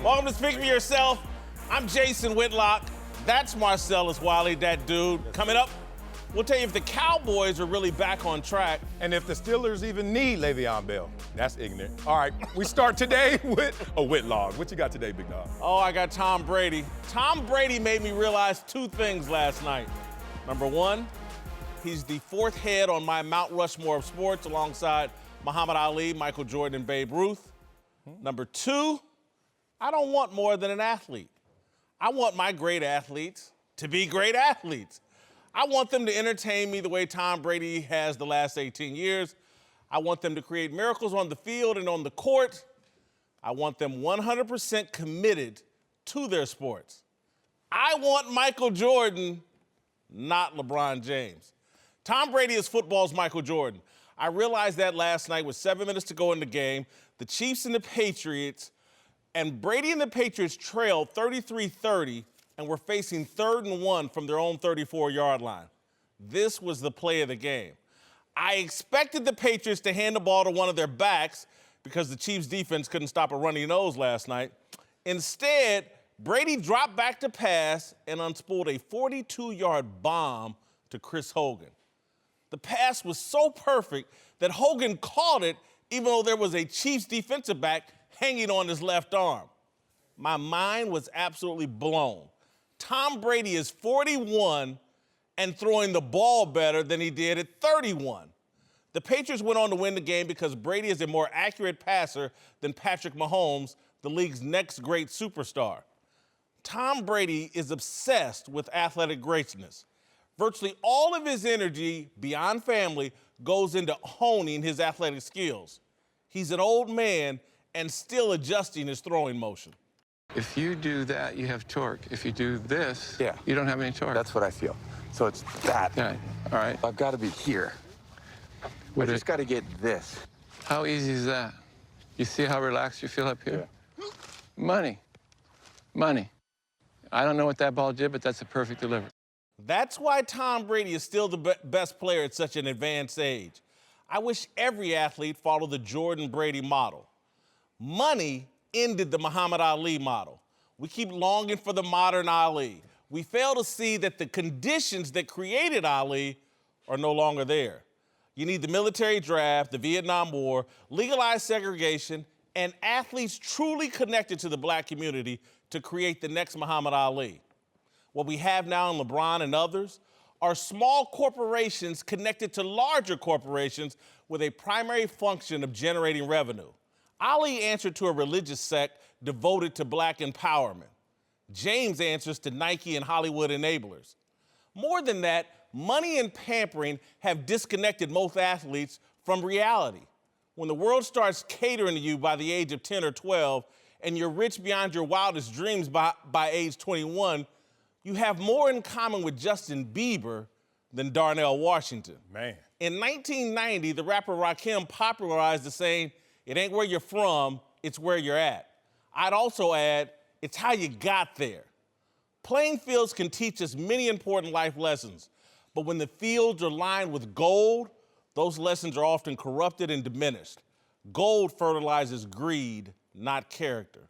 Welcome to Speak For Yourself. I'm Jason Whitlock. That's Marcellus Wiley, that dude. Coming up, we'll tell you if the Cowboys are really back on track. And if the Steelers even need Le'Veon Bell. That's ignorant. All right, we start today with a Whitlock. What you got today, big dog? Oh, I got Tom Brady. Tom Brady made me realize two things last night. Number one, he's the fourth head on my Mount Rushmore of sports alongside Muhammad Ali, Michael Jordan, and Babe Ruth. Number two, I don't want more than an athlete. I want my great athletes to be great athletes. I want them to entertain me the way Tom Brady has the last 18 years. I want them to create miracles on the field and on the court. I want them 100% committed to their sports. I want Michael Jordan, not LeBron James. Tom Brady is football's Michael Jordan. I realized that last night with 7 minutes to go in the game. The Chiefs and the Patriots, and Brady and the Patriots trailed 33-30 and were facing 3rd and 1 from their own 34-yard line. This was the play of the game. I expected the Patriots to hand the ball to one of their backs because the Chiefs' defense couldn't stop a runny nose last night. Instead, Brady dropped back to pass and unspooled a 42-yard bomb to Chris Hogan. The pass was so perfect that Hogan caught it even though there was a Chiefs defensive back hanging on his left arm. My mind was absolutely blown. Tom Brady is 41 and throwing the ball better than he did at 31. The Patriots went on to win the game because Brady is a more accurate passer than Patrick Mahomes, the league's next great superstar. Tom Brady is obsessed with athletic greatness. Virtually all of his energy beyond family goes into honing his athletic skills. He's an old man and still adjusting his throwing motion. If you do that, you have torque. If you do this, you don't have any torque. That's what I feel. So it's that. Yeah. All right. I've got to be here. I just got to get this. How easy is that? You see how relaxed you feel up here? Yeah. Money. Money. I don't know what that ball did, but that's a perfect delivery. That's why Tom Brady is still the best player at such an advanced age. I wish every athlete followed the Jordan Brady model. Money ended the Muhammad Ali model. We keep longing for the modern Ali. We fail to see that the conditions that created Ali are no longer there. You need the military draft, the Vietnam War, legalized segregation, and athletes truly connected to the black community to create the next Muhammad Ali. What we have now in LeBron and others are small corporations connected to larger corporations with a primary function of generating revenue. Ali answered to a religious sect devoted to black empowerment. James answers to Nike and Hollywood enablers. More than that, money and pampering have disconnected most athletes from reality. When the world starts catering to you by the age of 10 or 12 and you're rich beyond your wildest dreams by age 21, you have more in common with Justin Bieber than Darnell Washington. Man. In 1990, the rapper Rakim popularized the saying, "It ain't where you're from, it's where you're at." I'd also add, it's how you got there. Playing fields can teach us many important life lessons, but when the fields are lined with gold, those lessons are often corrupted and diminished. Gold fertilizes greed, not character.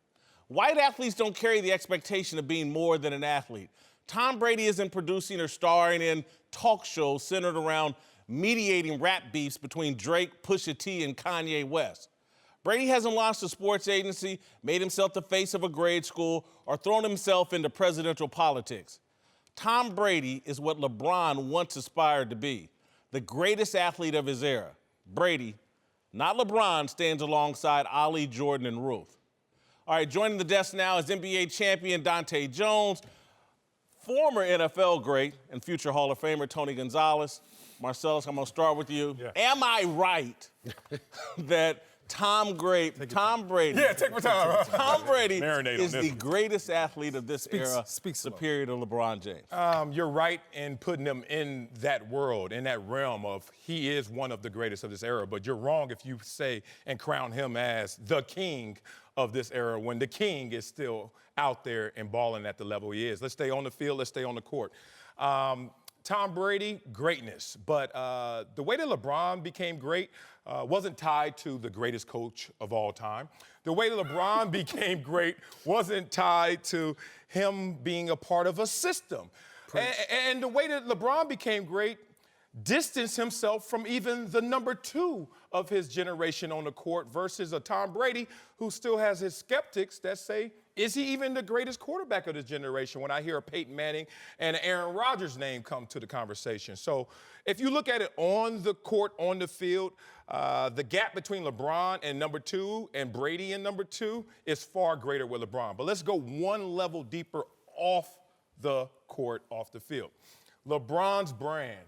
White athletes don't carry the expectation of being more than an athlete. Tom Brady isn't producing or starring in talk shows centered around mediating rap beefs between Drake, Pusha T, and Kanye West. Brady hasn't launched a sports agency, made himself the face of a grade school, or thrown himself into presidential politics. Tom Brady is what LeBron once aspired to be, the greatest athlete of his era. Brady, not LeBron, stands alongside Ali, Jordan, and Ruth. All right, joining the desk now is NBA champion Dante Jones, former NFL great and future Hall of Famer Tony Gonzalez. Marcellus, I'm going to start with you. Yeah. Am I right that Tom Brady is the greatest athlete of this era, superior to LeBron James? You're right in putting him in that world, in that realm of he is one of the greatest of this era, but you're wrong if you say and crown him as the king of this era when the king is still out there and balling at the level he is. Let's stay on the field. Let's stay on the court. Tom Brady, greatness. But the way that LeBron became great wasn't tied to the greatest coach of all time. The way that LeBron became great wasn't tied to him being a part of a system. And the way that LeBron became great distanced himself from even the number 2 of his generation on the court versus a Tom Brady who still has his skeptics that say, is he even the greatest quarterback of this generation when I hear a Peyton Manning and Aaron Rodgers' name come to the conversation? So if you look at it on the court, on the field, the gap between LeBron and number 2 and Brady and number 2 is far greater with LeBron. But let's go one level deeper off the court, off the field. LeBron's brand.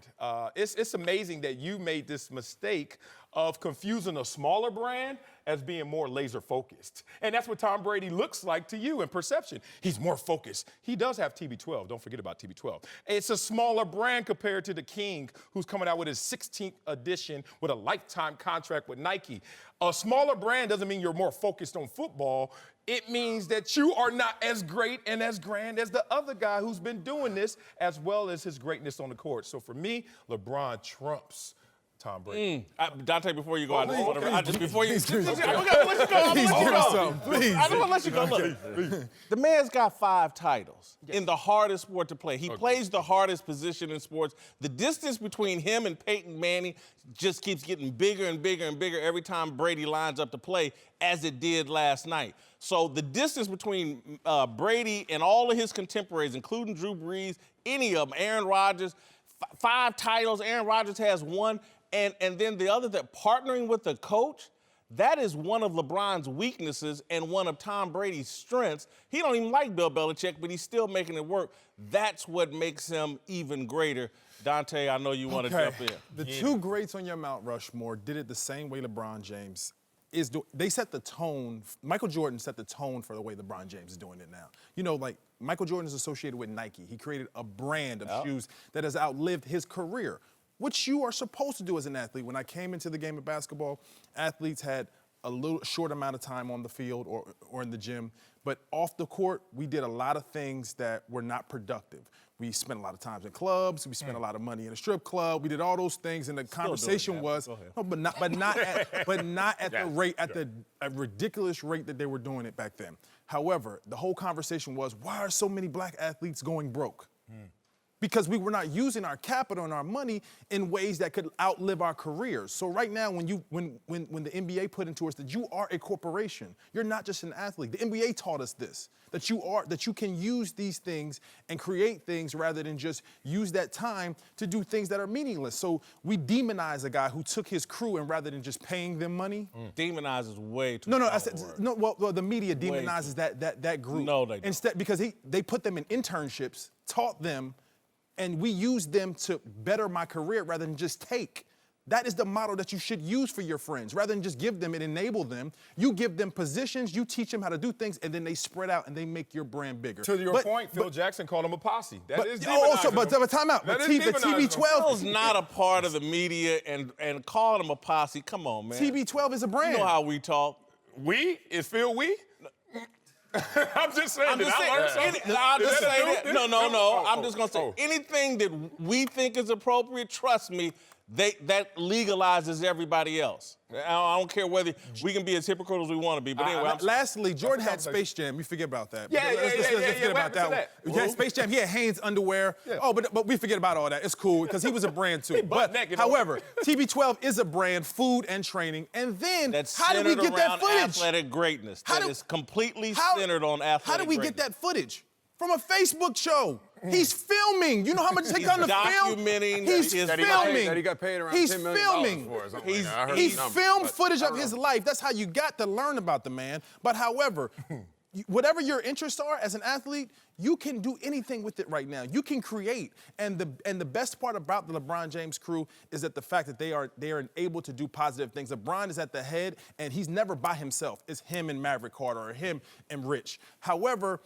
It's amazing that you made this mistake of confusing a smaller brand as being more laser focused. And that's what Tom Brady looks like to you in perception. He's more focused. He does have TB12. Don't forget about TB12. It's a smaller brand compared to the King, who's coming out with his 16th edition with a lifetime contract with Nike. A smaller brand doesn't mean you're more focused on football. It means that you are not as great and as grand as the other guy who's been doing this, as well as his greatness on the court. So for me, LeBron trumps Tom Brady. Dante, before you go, I just want to, Please, I'm gonna let you go. I just want to let you go. Look, the man's got 5 titles in the hardest sport to play. He plays the hardest position in sports. The distance between him and Peyton Manning just keeps getting bigger and bigger and bigger every time Brady lines up to play, as it did last night. So the distance between Brady and all of his contemporaries, including Drew Brees, any of them, Aaron Rodgers, 5 titles. Aaron Rodgers has 1. And then the other, that partnering with the coach, that is one of LeBron's weaknesses and one of Tom Brady's strengths. He don't even like Bill Belichick, but he's still making it work. That's what makes him even greater. Dante, I know you want to jump in. The 2 greats on your Mount Rushmore did it the same way LeBron James is doing. They set the tone. Michael Jordan set the tone for the way LeBron James is doing it now. You know, like Michael Jordan is associated with Nike. He created a brand of shoes that has outlived his career, which you are supposed to do as an athlete. When I came into the game of basketball, athletes had a little short amount of time on the field or in the gym, but off the court, we did a lot of things that were not productive. We spent a lot of time in clubs, we spent a lot of money in a strip club, we did all those things, and the conversation was, no, but not at the rate, at the ridiculous rate that they were doing it back then. However, the whole conversation was, why are so many black athletes going broke? Because we were not using our capital and our money in ways that could outlive our careers. So right now, when the NBA put into us that you are a corporation, you're not just an athlete. The NBA taught us this, that you can use these things and create things rather than just use that time to do things that are meaningless. So we demonize a guy who took his crew and rather than just paying them money. Demonize is way too No, I said, no, well, the media demonizes that group. No, they don't. Instead, because they put them in internships, taught them, and we use them to better my career rather than just take. That is the model that you should use for your friends. Rather than just give them and enable them, you give them positions, you teach them how to do things, and then they spread out and they make your brand bigger. To your point, Phil Jackson called him a posse. That is but time out. But the TB12 is not a part of the media and calling him a posse. Come on, man. TB12 is a brand. You know how we talk. We? Is Phil we? I'm just saying. I'm just saying. No. I'm just gonna say anything that we think is appropriate. Trust me, that legalizes everybody else. I don't care whether we can be as hypocritical as we want to be. But anyway, lastly, Jordan had Space Jam. You forget about that. Let's forget about that. He had Space Jam. He had Hanes underwear. Yeah. Oh, but we forget about all that. It's cool because he was a brand too. But however, TB12 is a brand, food and training. And then how did we get that footage? Athletic greatness. That is completely centered on athletic greatness. How did we get that footage? From a Facebook show. He's filming. You know how much it takes on the film? He's filming. That he got paid around He's $10 million filming. for or something. He's filmed footage of his life. That's how you got to learn about the man. But however, whatever your interests are as an athlete, you can do anything with it right now. You can create. And the best part about the LeBron James crew is that the fact that they are able to do positive things. LeBron is at the head, and he's never by himself. It's him and Maverick Carter or him and Rich. However,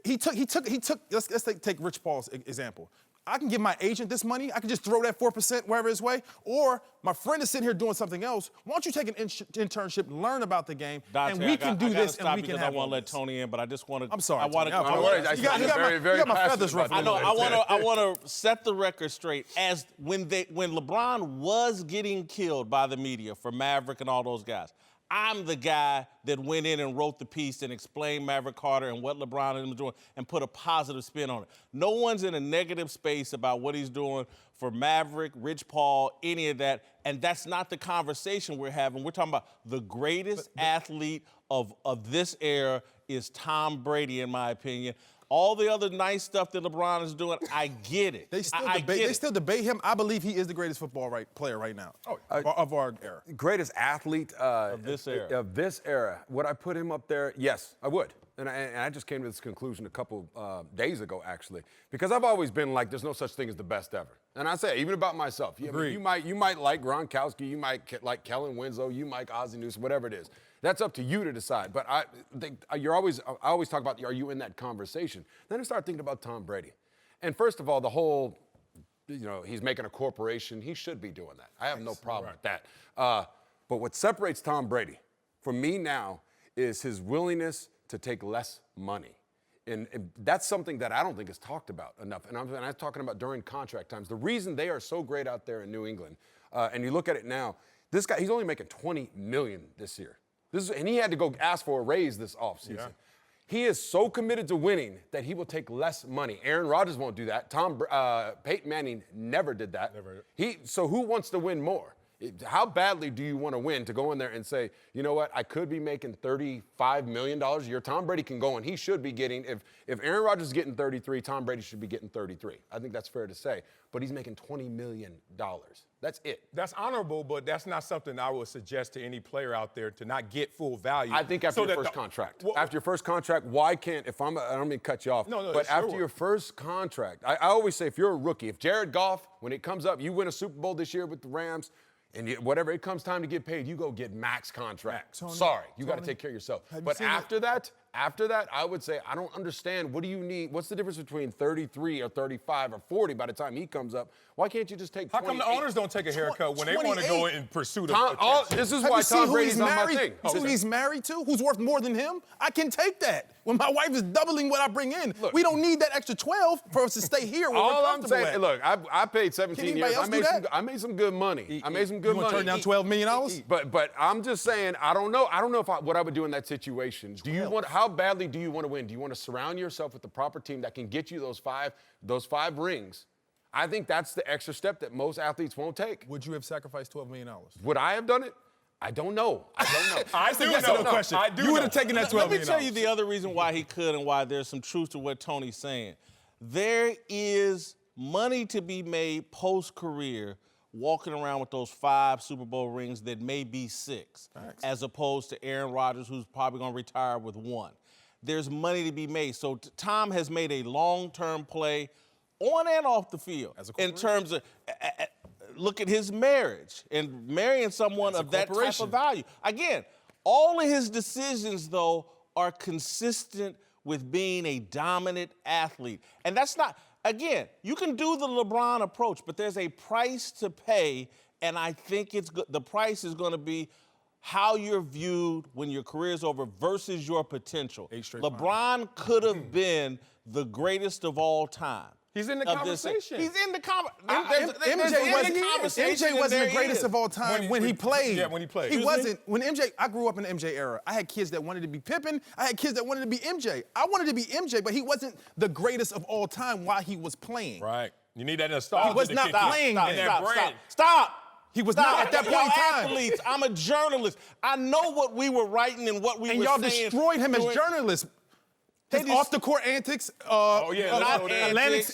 let's take Rich Paul's example. I can give my agent this money. I can just throw that 4% wherever it's way. Or my friend is sitting here doing something else. Why don't you take an internship, learn about the game, Dante, and we can do this and we can have I want to let Tony in, but I just want to. I'm sorry. I want to. You got my feathers ruffled. I know. I want to set the record straight. As when LeBron was getting killed by the media for Maverick and all those guys, I'm the guy that went in and wrote the piece and explained Maverick Carter and what LeBron and him doing and put a positive spin on it. No one's in a negative space about what he's doing for Maverick, Rich Paul, any of that. And that's not the conversation we're having. We're talking about the greatest athlete of this era is Tom Brady, in my opinion. All the other nice stuff that LeBron is doing, I get it. They still debate him. I believe he is the greatest football player right now of our era. Greatest athlete of this era. Of this era. Would I put him up there? Yes, I would. And I just came to this conclusion a couple days ago, actually, because I've always been like, there's no such thing as the best ever. And I say, even about myself. I mean, you might like Gronkowski, you might like Kellen Winslow, you might Ozzie Newsome, whatever it is. That's up to you to decide. But I always talk about, are you in that conversation? Then I start thinking about Tom Brady. And first of all, the whole, he's making a corporation. He should be doing that. I have no problem with that. But what separates Tom Brady from me now is his willingness to take less money. And that's something that I don't think is talked about enough. And I'm talking about during contract times. The reason they are so great out there in New England, and you look at it now, this guy, he's only making $20 million this year. And he had to go ask for a raise this offseason. Yeah. He is so committed to winning that he will take less money. Aaron Rodgers won't do that. Peyton Manning never did that. So who wants to win more? How badly do you want to win to go in there and say, you know what, I could be making $35 million a year. Tom Brady can go and he should be getting, if Aaron Rodgers is getting 33, Tom Brady should be getting 33. I think that's fair to say. But he's making $20 million. That's it. That's honorable, but that's not something I would suggest to any player out there to not get full value. I think after your first contract. After your first contract, why can't, I don't mean to cut you off, but after your first contract, I always say if you're a rookie, if Jared Goff, when it comes up, you win a Super Bowl this year with the Rams, and whatever it comes time to get paid, you go get max contract. Sorry, you got to take care of yourself. But after that, I would say, I don't understand. What do you need? What's the difference between 33 or 35 or 40 by the time he comes up? Why can't you just take 28? How come the owners don't take a haircut when they want to go in pursuit of this is why Tom Brady's on my thing. Who he's married to, who's worth more than him? I can take that. When my wife is doubling what I bring in, we don't need that extra 12 for us to stay here where we're comfortable at. Look, I paid 17 years. I made some good money. I made some good money. You want to turn down $12 million? But I'm just saying, I don't know what I would do in that situation. How badly do you want to win? Do you want to surround yourself with the proper team that can get you those five rings? I think that's the extra step that most athletes won't take. Would you have sacrificed $12 million? Would I have done it? I don't know. I do know. Question. You would have taken that $12 million. Let me tell you the other reason why he could and why there's some truth to what Tony's saying. There is money to be made post-career walking around with those 5 Super Bowl rings that may be 6, as opposed to Aaron Rodgers, who's probably going to retire with 1. There's money to be made. So Tom has made a long-term play on and off the field in terms of look at his marriage and marrying someone of that type of value. Again, all of his decisions, though, are consistent with being a dominant athlete. And that's not, again, you can do the LeBron approach, but there's a price to pay, and I think the price is going to be how you're viewed when your career is over versus your potential. LeBron could have been the greatest of all time. He's in the conversation. He's in the conversation. MJ wasn't the greatest of all time when he played. Yeah, when he played. He wasn't. When I grew up in the MJ era. I had kids that wanted to be Pippen. I had kids that wanted to be MJ. I wanted to be MJ, but he wasn't the greatest of all time while he was playing. Right. You need that nostalgia. He was not playing. Stop. He was not at that point in time. Athletes. I'm a journalist. I know what we were writing and what we were saying. And y'all destroyed him as journalists. His off-the-court antics, Atlantic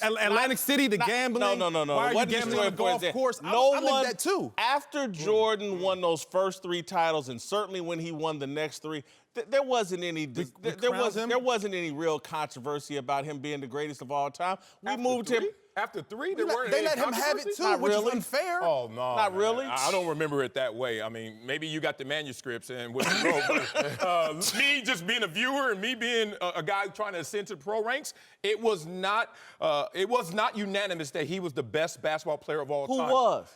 City, the gambling. No. Why are you gambling on the golf course? I lived that too. After Jordan won those first 3 titles, and certainly when he won the next 3, there wasn't any real controversy about him being the greatest of all time. We moved him After 3, there weren't They any let him have it controversy? too, Not which really. is unfair. Oh, no. Not man. really. I don't remember it that way. I mean, maybe you got the manuscripts and what you wrote, but me just being a viewer and me being a guy trying to ascend to the pro ranks, it was not unanimous that he was the best basketball player of all Who time. was?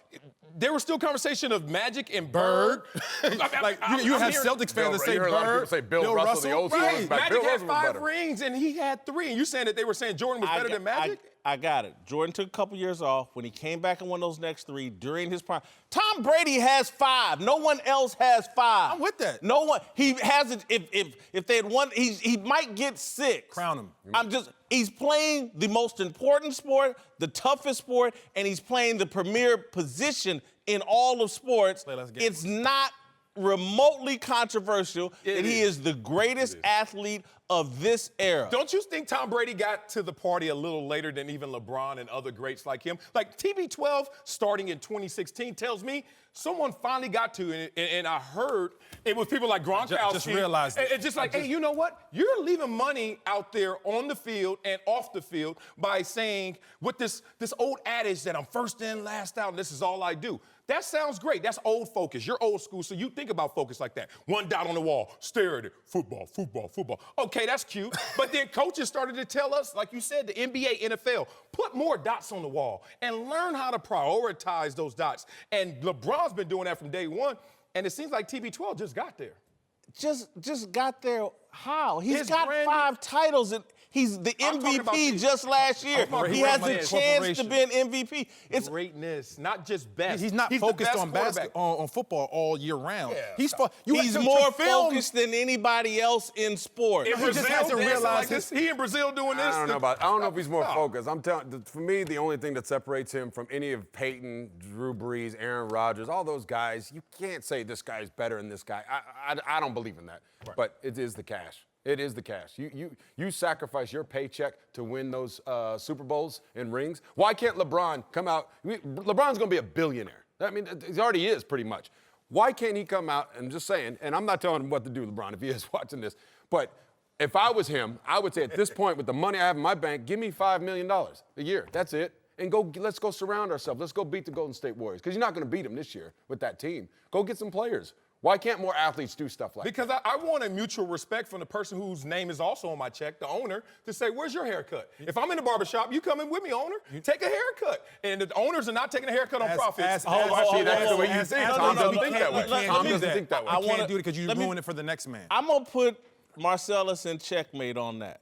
There was still conversation of Magic and Bird. Like you have Celtics fans that say you heard a lot of people Bird, say Bill Russell, the old school Right. back. Magic Bill had Russell was 5 better. rings and he had 3. And you saying that they were saying Jordan was better than Magic? I got it. Jordan took a couple years off. When he came back and won those next 3 during his prime. Tom Brady has 5. No one else has 5. I'm with that. No one. He has it. If they had won, he might get 6. Crown him. He's playing the most important sport, the toughest sport, and he's playing the premier position in all of sports. It's not remotely controversial that he is the greatest athlete of this era. Don't you think Tom Brady got to the party a little later than even LeBron and other greats like him? Like TB12 starting in 2016 tells me someone finally got to it, and I heard it was people like Gronkowski. Just realized it. It's just like, hey, you know what? You're leaving money out there on the field and off the field by saying with this old adage that I'm first in, last out, and this is all I do. That sounds great. That's old focus. You're old school, so you think about focus like that. 1 dot on the wall, stare at it. Football, football, football. Okay, that's cute. But then coaches started to tell us, like you said, the NBA, NFL, put more dots on the wall and learn how to prioritize those dots. And LeBron's been doing that from day one, and it seems like TB12 just got there. Just got there. How? He's His got brand- 5 titles, and he's the I'm talking about MVP the- just last year. about He has a greatness. chance to be an MVP. It's Greatness, not just best. He's not the focused best on quarterback. on football all year round. Yeah. He's He's more focused than anybody else in sports. In He Brazil, just hasn't dancing realized like this. He in Brazil doing this. I don't know if he's more Stop. focused. I'm telling. For me, the only thing that separates him from any of Peyton, Drew Brees, Aaron Rodgers, all those guys, you can't say this guy's better than this guy. I don't believe in that. Right. But it is the cash. It is the cash. You sacrifice your paycheck to win those Super Bowls and rings. Why can't LeBron come out? LeBron's going to be a billionaire. I mean, he already is pretty much. Why can't he come out and just saying, and I'm not telling him what to do, LeBron, if he is watching this, but if I was him, I would say at this point, with the money I have in my bank, give me $5 million a year. That's it. And let's go surround ourselves. Let's go beat the Golden State Warriors. Because you're not going to beat them this year with that team. Go get some players. Why can't more athletes do stuff like that? Because I want a mutual respect from the person whose name is also on my check, the owner, to say, where's your haircut? If I'm in the barbershop, you come in with me, owner. Take a haircut. And the owners are not taking a haircut on profits. See, that's the way you think. Tom doesn't think that way. Tom doesn't think that way. I can't do it because you ruin it for the next man. I'm going to put Marcellus in checkmate on that.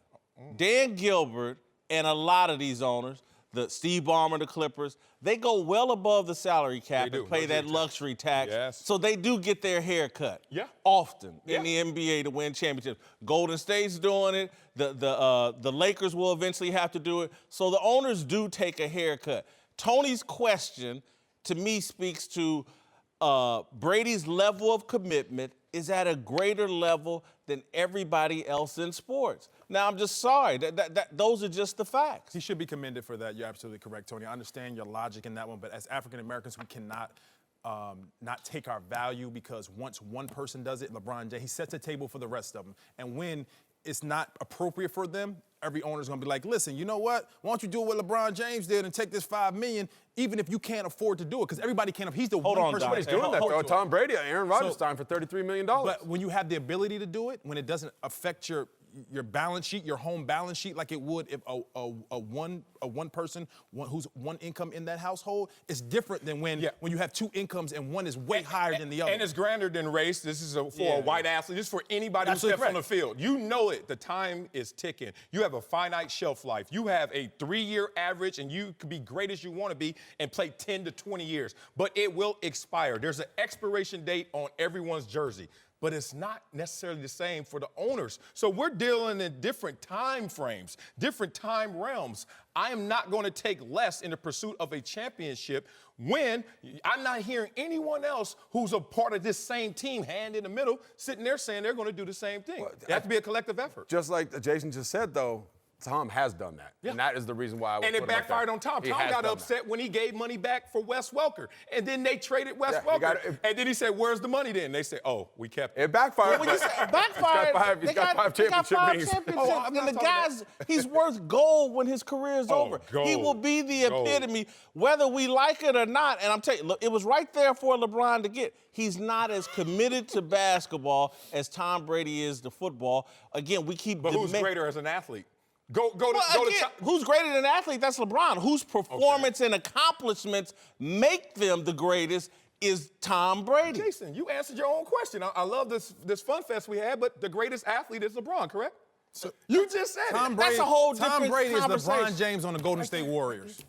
Dan Gilbert and a lot of these owners, the Steve Ballmer, the Clippers, they go well above the salary cap and pay that luxury tax. Yes. So they do get their hair cut often in the NBA to win championships. Golden State's doing it. The Lakers will eventually have to do it. So the owners do take a haircut. Tony's question, to me, speaks to Brady's level of commitment is at a greater level than everybody else in sports. Now, I'm just sorry. Those are just the facts. He should be commended for that. You're absolutely correct, Tony. I understand your logic in that one, but as African Americans, we cannot not take our value because once one person does it, LeBron James, he sets a table for the rest of them. And when it's not appropriate for them, every owner's gonna be like, listen, you know what? Why don't you do what LeBron James did and take this $5 million, even if you can't afford to do it? Because everybody can't. He's the one person. Nobody's doing that, though. Tom Brady, Aaron Rodgers time for $33 million. But when you have the ability to do it, when it doesn't affect your balance sheet, your home balance sheet, like it would if a one person who's one income in that household, it's different than when you have 2 incomes and one is way higher than the other. And it's grander than race. This is for a white athlete. This is for anybody who steps on the field. You know it. The time is ticking. You have a finite shelf life. You have a 3-year average, and you can be great as you want to be and play 10 to 20 years. But it will expire. There's an expiration date on everyone's jersey. But it's not necessarily the same for the owners. So we're dealing in different time frames, different time realms. I am not going to take less in the pursuit of a championship when I'm not hearing anyone else who's a part of this same team, hand in the middle, sitting there saying they're going to do the same thing. It has to be a collective effort. Just like Jason just said, though, Tom has done that, and that is the reason why I would And put it him up there. backfired on Tom. He Tom has got done upset when he gave money back for Wes Welker. And then they traded Wes Yeah, Welker. And then he said, where's the money then? They said, oh, we kept it. It backfired. When you say backfired, He's got five championship rings. Oh, I'm and the not talking guy's, he's worth gold when his career is over. He gold. will be the Gold. epitome, whether we like it or not. And I'm telling you, look, it was right there for LeBron to get. He's not as committed to basketball as Tom Brady is to football. Again, we keep. But who's greater as an athlete? Go to who's greater than an athlete? That's LeBron. Whose performance and accomplishments make them the greatest is Tom Brady. Jason, you answered your own question. I love this fun fest we had, but the greatest athlete is LeBron, correct? So you just said Tom it. Brady, That's a whole Tom different Brady is conversation. LeBron James on the Golden State Warriors.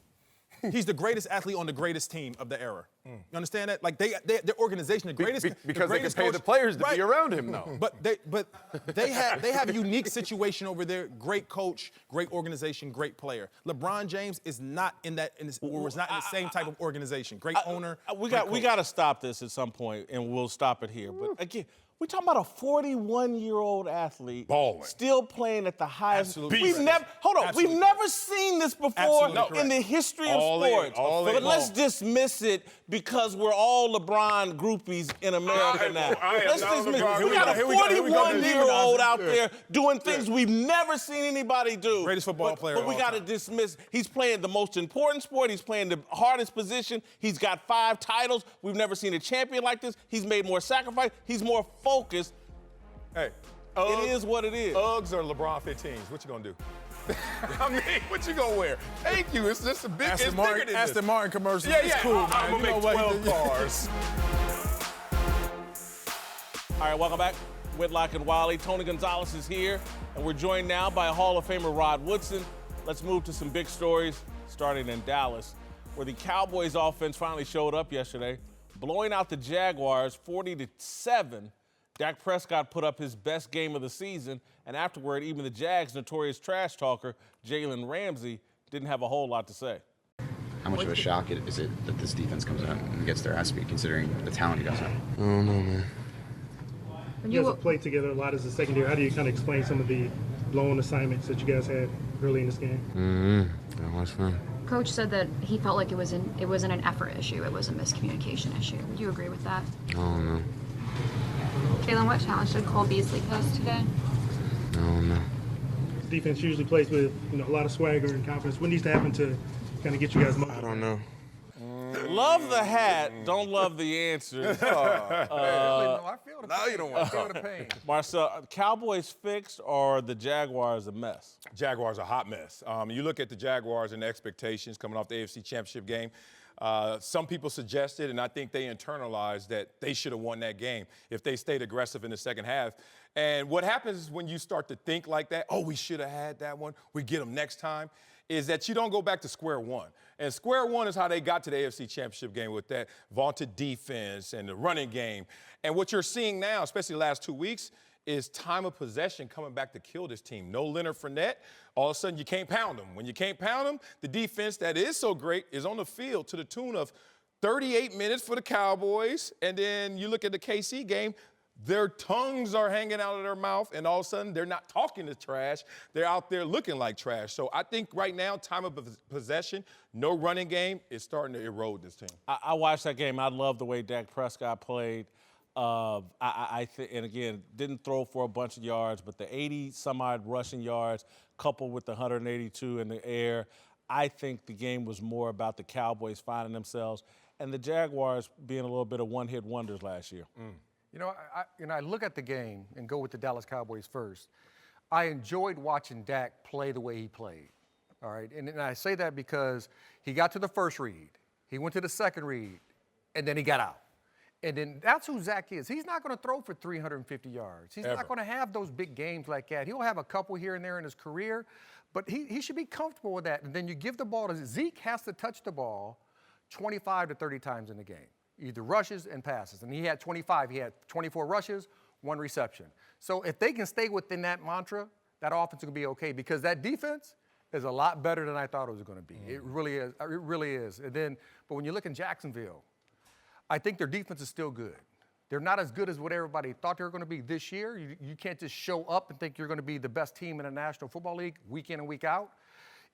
He's the greatest athlete on the greatest team of the era. You understand that? Like their organization, the greatest. Because the they can greatest pay coach, the players to right. be around him, though. But they have a unique situation over there. Great coach, great organization, great player. LeBron James is not in that. Was not in the same type of organization. Great owner. We got to stop this at some point, and we'll stop it here. But again, we're talking about a 41-year-old athlete Balling. still playing at the highest. Absolutely We've correct. we've Absolutely never seen this before Absolutely in the correct. history of All in, sports. all in. But let's dismiss it because we're all LeBron groupies in America now. I am Let's not dismiss LeBron. it. We got a Here we go. 41-year-old out there doing things we've never seen anybody do. Greatest football player But of we all got to time. dismiss. He's playing the most important sport. He's playing the hardest position. He's got 5 titles. We've never seen a champion like this. He's made more sacrifice. He's more focused. Hey, It is what it is. Uggs or LeBron 15s? What you gonna do? I mean, what you gonna wear? Thank you. It's just a big. It's bigger than this. Aston Martin commercial. Yeah, It's yeah. cool, I'm man. gonna You know make what? 12 cars. All right, welcome back. Whitlock and Wiley. Tony Gonzalez is here, and we're joined now by Hall of Famer Rod Woodson. Let's move to some big stories, starting in Dallas, where the Cowboys offense finally showed up yesterday, blowing out the Jaguars 40-7. Dak Prescott put up his best game of the season, and afterward, even the Jags' notorious trash talker, Jalen Ramsey, didn't have a whole lot to say. How much of a shock is it that this defense comes out and gets their ass beat, considering the talent you guys have? I don't know, man. You guys have played together a lot as a secondary. How do you kind of explain some of the blown assignments that you guys had early in this game? That was fun. Coach said that he felt like it wasn't an effort issue, it was a miscommunication issue. Do you agree with that? I don't know. Jalen, what challenge did Cole Beasley pose today? I don't know. Defense usually plays with a lot of swagger and confidence. What needs to happen to kind of get you guys motivated? I don't know. Love the hat, don't love the answer. I feel the now you don't want to feel the pain. Marcel, Cowboys fixed or the Jaguars a mess? Jaguars are a hot mess. You look at the Jaguars and the expectations coming off the AFC Championship game. Some people suggested, and I think they internalized, that they should have won that game if they stayed aggressive in the second half. And what happens when you start to think like that, oh, we should have had that one, we get them next time, is that you don't go back to square one. And square one is how they got to the AFC Championship game with that vaunted defense and the running game. And what you're seeing now, especially the last 2 weeks, is time of possession coming back to kill this team. No Leonard Fournette. All of a sudden, you can't pound them. When you can't pound them, the defense that is so great is on the field to the tune of 38 minutes for the Cowboys. And then you look at the KC game, their tongues are hanging out of their mouth, and all of a sudden, they're not talking to trash. They're out there looking like trash. So I think right now, time of possession, no running game is starting to erode this team. I watched that game. I love the way Dak Prescott played. And again, didn't throw for a bunch of yards, but the 80-some-odd rushing yards coupled with the 182 in the air, I think the game was more about the Cowboys finding themselves and the Jaguars being a little bit of one-hit wonders last year. You know, I look at the game and go with the Dallas Cowboys first. I enjoyed watching Dak play the way he played, all right? And I say that because he got to the first read, he went to the second read, and then he got out. And then that's who Zach is. He's not going to throw for 350 yards. He's not going to have those big games like that. He'll have a couple here and there in his career, but he should be comfortable with that. And then you give the ball to Zeke has to touch the ball 25 to 30 times in the game, either rushes and passes. And he had 25. He had 24 rushes, 1 reception. So if they can stay within that mantra, that offense will be okay because that defense is a lot better than I thought it was going to be. It really is. It really is. And then, but when you look in Jacksonville, I think their defense is still good. They're not as good as what everybody thought they were going to be this year. You can't just show up and think you're going to be the best team in the National Football League week in and week out.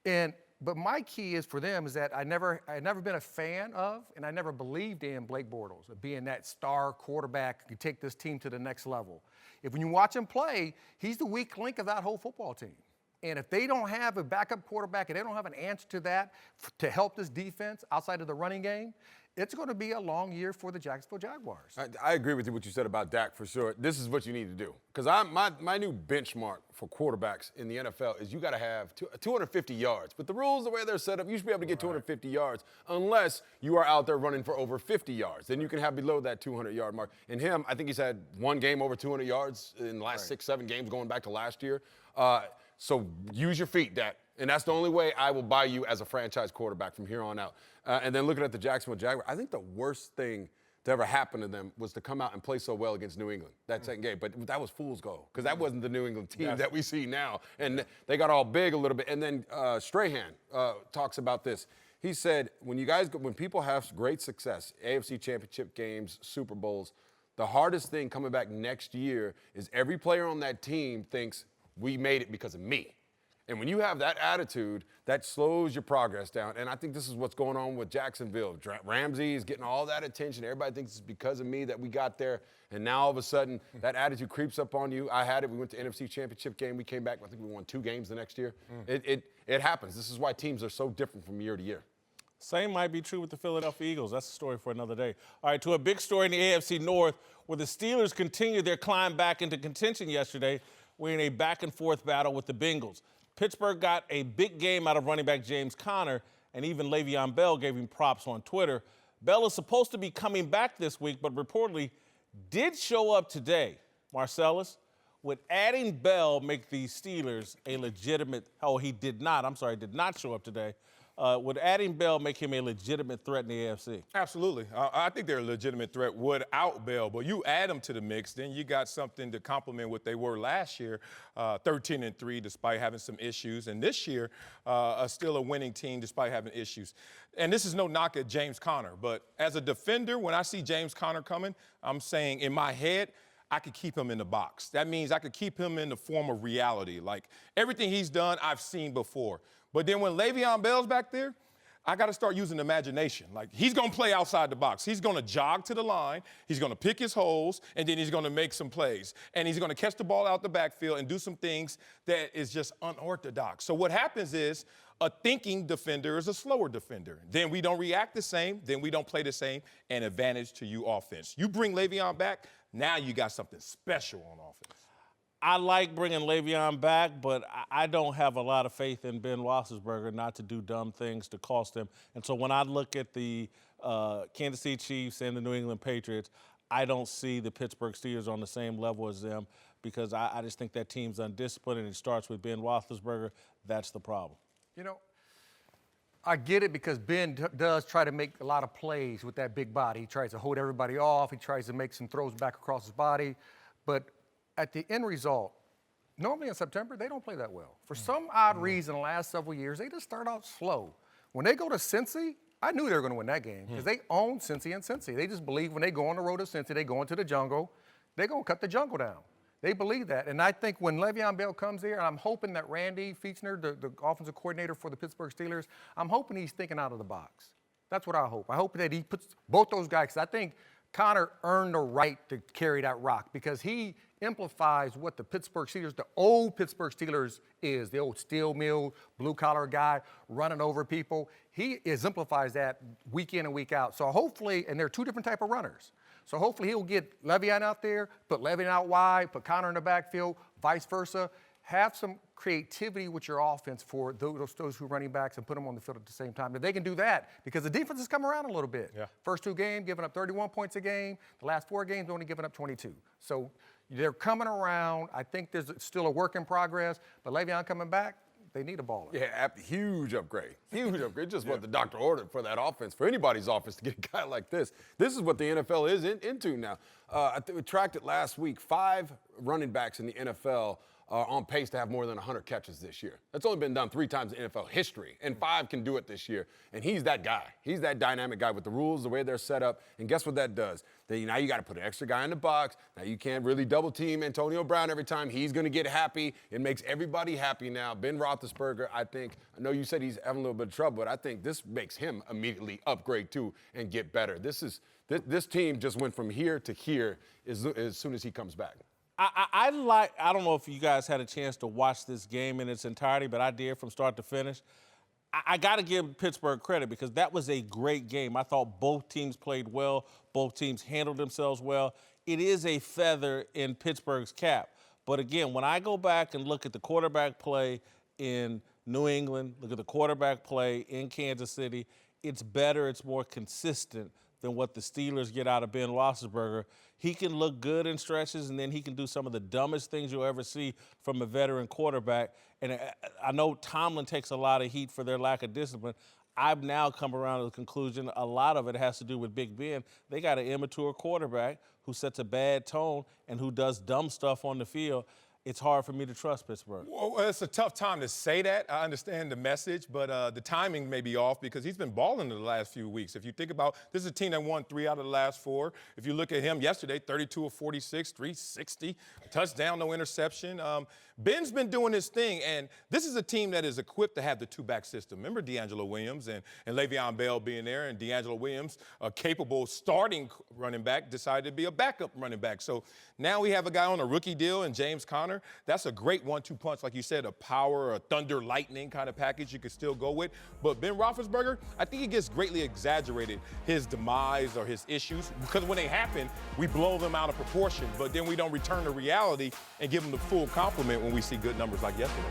But my key is for them is that I never been a fan of, and I never believed in Blake Bortles being that star quarterback who could take this team to the next level. When you watch him play, he's the weak link of that whole football team. And if they don't have a backup quarterback and they don't have an answer to that to help this defense outside of the running game, it's going to be a long year for the Jacksonville Jaguars. I agree with you what you said about Dak for sure. This is what you need to do. Because my new benchmark for quarterbacks in the NFL is you got to have 250 yards. But the rules, the way they're set up, you should be able to get 250 yards unless you are out there running for over 50 yards. Then you can have below that 200-yard mark. And him, I think he's had one game over 200 yards in the last 6-7 games going back to last year. So use your feet, Dak. And that's the only way I will buy you as a franchise quarterback from here on out. And then looking at the Jacksonville Jaguars, I think the worst thing to ever happen to them was to come out and play so well against New England that second game. But that was fool's gold because that wasn't the New England team that we see now. And they got all big a little bit. And then Strahan talks about this. He said, when people have great success, AFC Championship games, Super Bowls, the hardest thing coming back next year is every player on that team thinks we made it because of me. And when you have that attitude, that slows your progress down. And I think this is what's going on with Jacksonville. Ramsey is getting all that attention. Everybody thinks it's because of me that we got there. And now all of a sudden, that attitude creeps up on you. I had it. We went to NFC Championship game. We came back. I think we won 2 games the next year. It happens. This is why teams are so different from year to year. Same might be true with the Philadelphia Eagles. That's a story for another day. All right, to a big story in the AFC North, where the Steelers continued their climb back into contention yesterday. We're in a back-and-forth battle with the Bengals. Pittsburgh got a big game out of running back James Conner, and even Le'Veon Bell gave him props on Twitter. Bell is supposed to be coming back this week, but reportedly did show up today. Marcellus, would adding Bell make the Steelers a legitimate – oh, he did not. I'm sorry, did not show up today. Would adding Bell make him a legitimate threat in the AFC? Absolutely. I think they're a legitimate threat without Bell. But you add them to the mix, then you got something to complement what they were last year, 13-3, despite having some issues. And this year, still a winning team despite having issues. And this is no knock at James Conner. But as a defender, when I see James Conner coming, I'm saying in my head, I could keep him in the box. That means I could keep him in the form of reality. Like everything he's done, I've seen before. But then when Le'Veon Bell's back there, I got to start using imagination. Like, he's going to play outside the box. He's going to jog to the line. He's going to pick his holes, and then he's going to make some plays. And he's going to catch the ball out the backfield and do some things that is just unorthodox. So what happens is a thinking defender is a slower defender. Then we don't react the same. Then we don't play the same. And advantage to you offense. You bring Le'Veon back, now you got something special on offense. I like bringing Le'Veon back, but I don't have a lot of faith in Ben Roethlisberger not to do dumb things to cost him. And so when I look at the Kansas City Chiefs and the New England Patriots, I don't see the Pittsburgh Steelers on the same level as them because I just think that team's undisciplined, and it starts with Ben Roethlisberger. That's the problem. You know, I get it because Ben does try to make a lot of plays with that big body. He tries to hold everybody off. He tries to make some throws back across his body. But at the end result, normally in September, they don't play that well. For some odd reason, the last several years, they just start out slow. When they go to Cincy, I knew they were going to win that game because they own Cincy and Cincy. They just believe when they go on the road to Cincy, they go into the jungle, they're going to cut the jungle down. They believe that. And I think when Le'Veon Bell comes here, and I'm hoping that Randy Fitzgerald, the offensive coordinator for the Pittsburgh Steelers, I'm hoping he's thinking out of the box. That's what I hope. I hope that he puts both those guys, because I think Conner earned the right to carry that rock because he amplifies what the Pittsburgh Steelers, the old Pittsburgh Steelers is, the old steel mill, blue-collar guy running over people. He exemplifies that week in and week out. So hopefully, and they're two different type of runners. So hopefully he'll get Le'Veon out there, put Le'Veon out wide, put Conner in the backfield, vice versa. Have some creativity with your offense for those who running backs and put them on the field at the same time. If they can do that, because the defense has come around a little bit. Yeah. First 2 games, giving up 31 points a game. The last 4 games, only giving up 22. So they're coming around. I think there's still a work in progress, but Le'Veon coming back, they need a baller. Yeah, huge upgrade. Huge upgrade. Just what the doctor ordered for that offense, for anybody's offense to get a guy like this. This is what the NFL is into now. We tracked it last week. 5 running backs in the NFL are on pace to have more than 100 catches this year. That's only been done 3 times in NFL history, and 5 can do it this year. And he's that guy. He's that dynamic guy with the rules, the way they're set up. And guess what that does? Now you got to put an extra guy in the box. Now you can't really double team Antonio Brown every time. He's going to get happy. It makes everybody happy now. Ben Roethlisberger, I know you said he's having a little bit of trouble, but I think this makes him immediately upgrade too and get better. This team just went from here to here as soon as he comes back. I don't know if you guys had a chance to watch this game in its entirety, but I did from start to finish. I got to give Pittsburgh credit because that was a great game. I thought both teams played well. Both teams handled themselves well. It is a feather in Pittsburgh's cap. But again, when I go back and look at the quarterback play in New England, look at the quarterback play in Kansas City, it's better, it's more consistent than what the Steelers get out of Ben Roethlisberger. He can look good in stretches, and then he can do some of the dumbest things you'll ever see from a veteran quarterback. And I know Tomlin takes a lot of heat for their lack of discipline. I've now come around to the conclusion a lot of it has to do with Big Ben. They got an immature quarterback who sets a bad tone and who does dumb stuff on the field. It's hard for me to trust Pittsburgh. Well, it's a tough time to say that. I understand the message, but the timing may be off because he's been balling the last few weeks. If you think about, this is a team that won 3 out of the last 4. If you look at him yesterday, 32 of 46, 360, a touchdown, no interception. Ben's been doing his thing, and this is a team that is equipped to have the 2-back system. Remember D'Angelo Williams and Le'Veon Bell being there, and D'Angelo Williams, a capable starting running back, decided to be a backup running back. So now we have a guy on a rookie deal in James Conner. That's a great 1-2 punch, like you said, a power, a thunder, lightning kind of package you could still go with. But Ben Roethlisberger, I think he gets greatly exaggerated, his demise or his issues, because when they happen, we blow them out of proportion, but then we don't return to reality and give them the full compliment when we see good numbers like yesterday.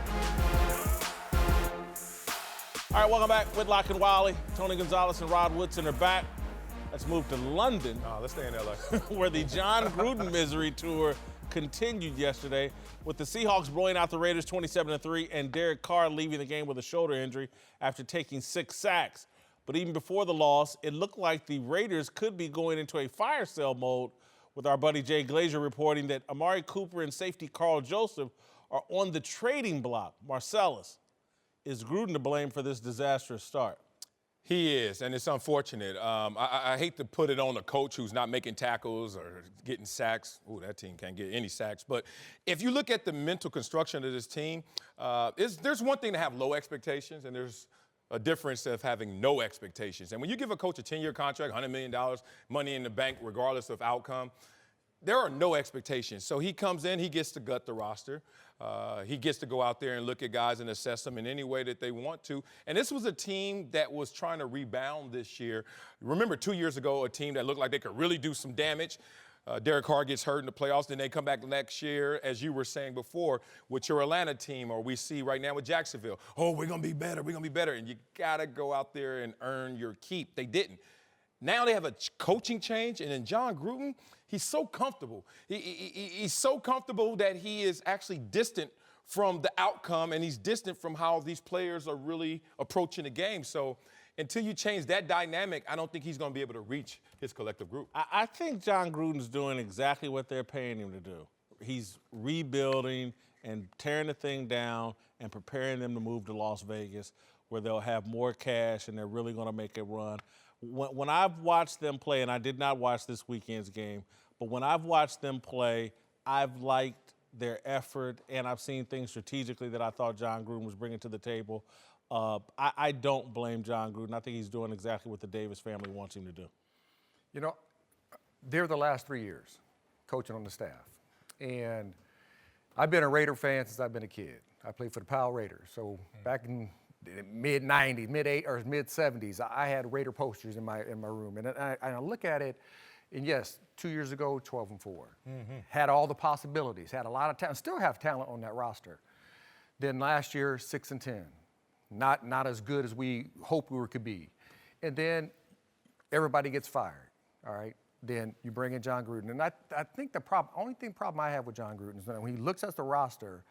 All right, welcome back. Whitlock and Wiley, Tony Gonzalez and Rod Woodson are back. Let's move to London. No, let's stay in L.A. where the John Gruden misery tour continued yesterday with the Seahawks blowing out the Raiders 27-3 and Derek Carr leaving the game with a shoulder injury after taking 6 sacks. But even before the loss, it looked like the Raiders could be going into a fire sale mode, with our buddy Jay Glazer reporting that Amari Cooper and safety Carl Joseph are on the trading block. Marcellus, is Gruden to blame for this disastrous start? He is, and it's unfortunate. I hate to put it on a coach who's not making tackles or getting sacks. Ooh, that team can't get any sacks. But if you look at the mental construction of this team, there's one thing to have low expectations, and there's a difference of having no expectations. And when you give a coach a 10-year contract, $100 million, money in the bank, regardless of outcome, there are no expectations. So he comes in, he gets to gut the roster. He gets to go out there and look at guys and assess them in any way that they want to. And this was a team that was trying to rebound this year. Remember 2 years ago, a team that looked like they could really do some damage. Derek Carr gets hurt in the playoffs, then they come back next year, as you were saying before, with your Atlanta team, or we see right now with Jacksonville. Oh, we're going to be better, we're going to be better. And you got to go out there and earn your keep. They didn't. Now they have a coaching change, and then John Gruden, he's so comfortable. He's so comfortable that he is actually distant from the outcome, and he's distant from how these players are really approaching the game. So until you change that dynamic, I don't think he's going to be able to reach his collective group. I think John Gruden's doing exactly what they're paying him to do. He's rebuilding and tearing the thing down and preparing them to move to Las Vegas, where they'll have more cash and they're really going to make a run. When I've watched them play, and I did not watch this weekend's game, but when I've watched them play, I've liked their effort, and I've seen things strategically that I thought John Gruden was bringing to the table. I don't blame John Gruden. I think he's doing exactly what the Davis family wants him to do. You know, they're the last 3 years coaching on the staff. And I've been a Raider fan since I've been a kid. I played for the Powell Raiders. So back in the mid-90s, mid-70s, I had Raider posters in my room. And I look at it, and yes, 2 years ago, 12-4. Had all the possibilities, had a lot of talent, still have talent on that roster. Then last year, 6-10. Not as good as we hoped we could be. And then everybody gets fired, all right? Then you bring in John Gruden. And I think the only problem I have with John Gruden is that when he looks at the roster,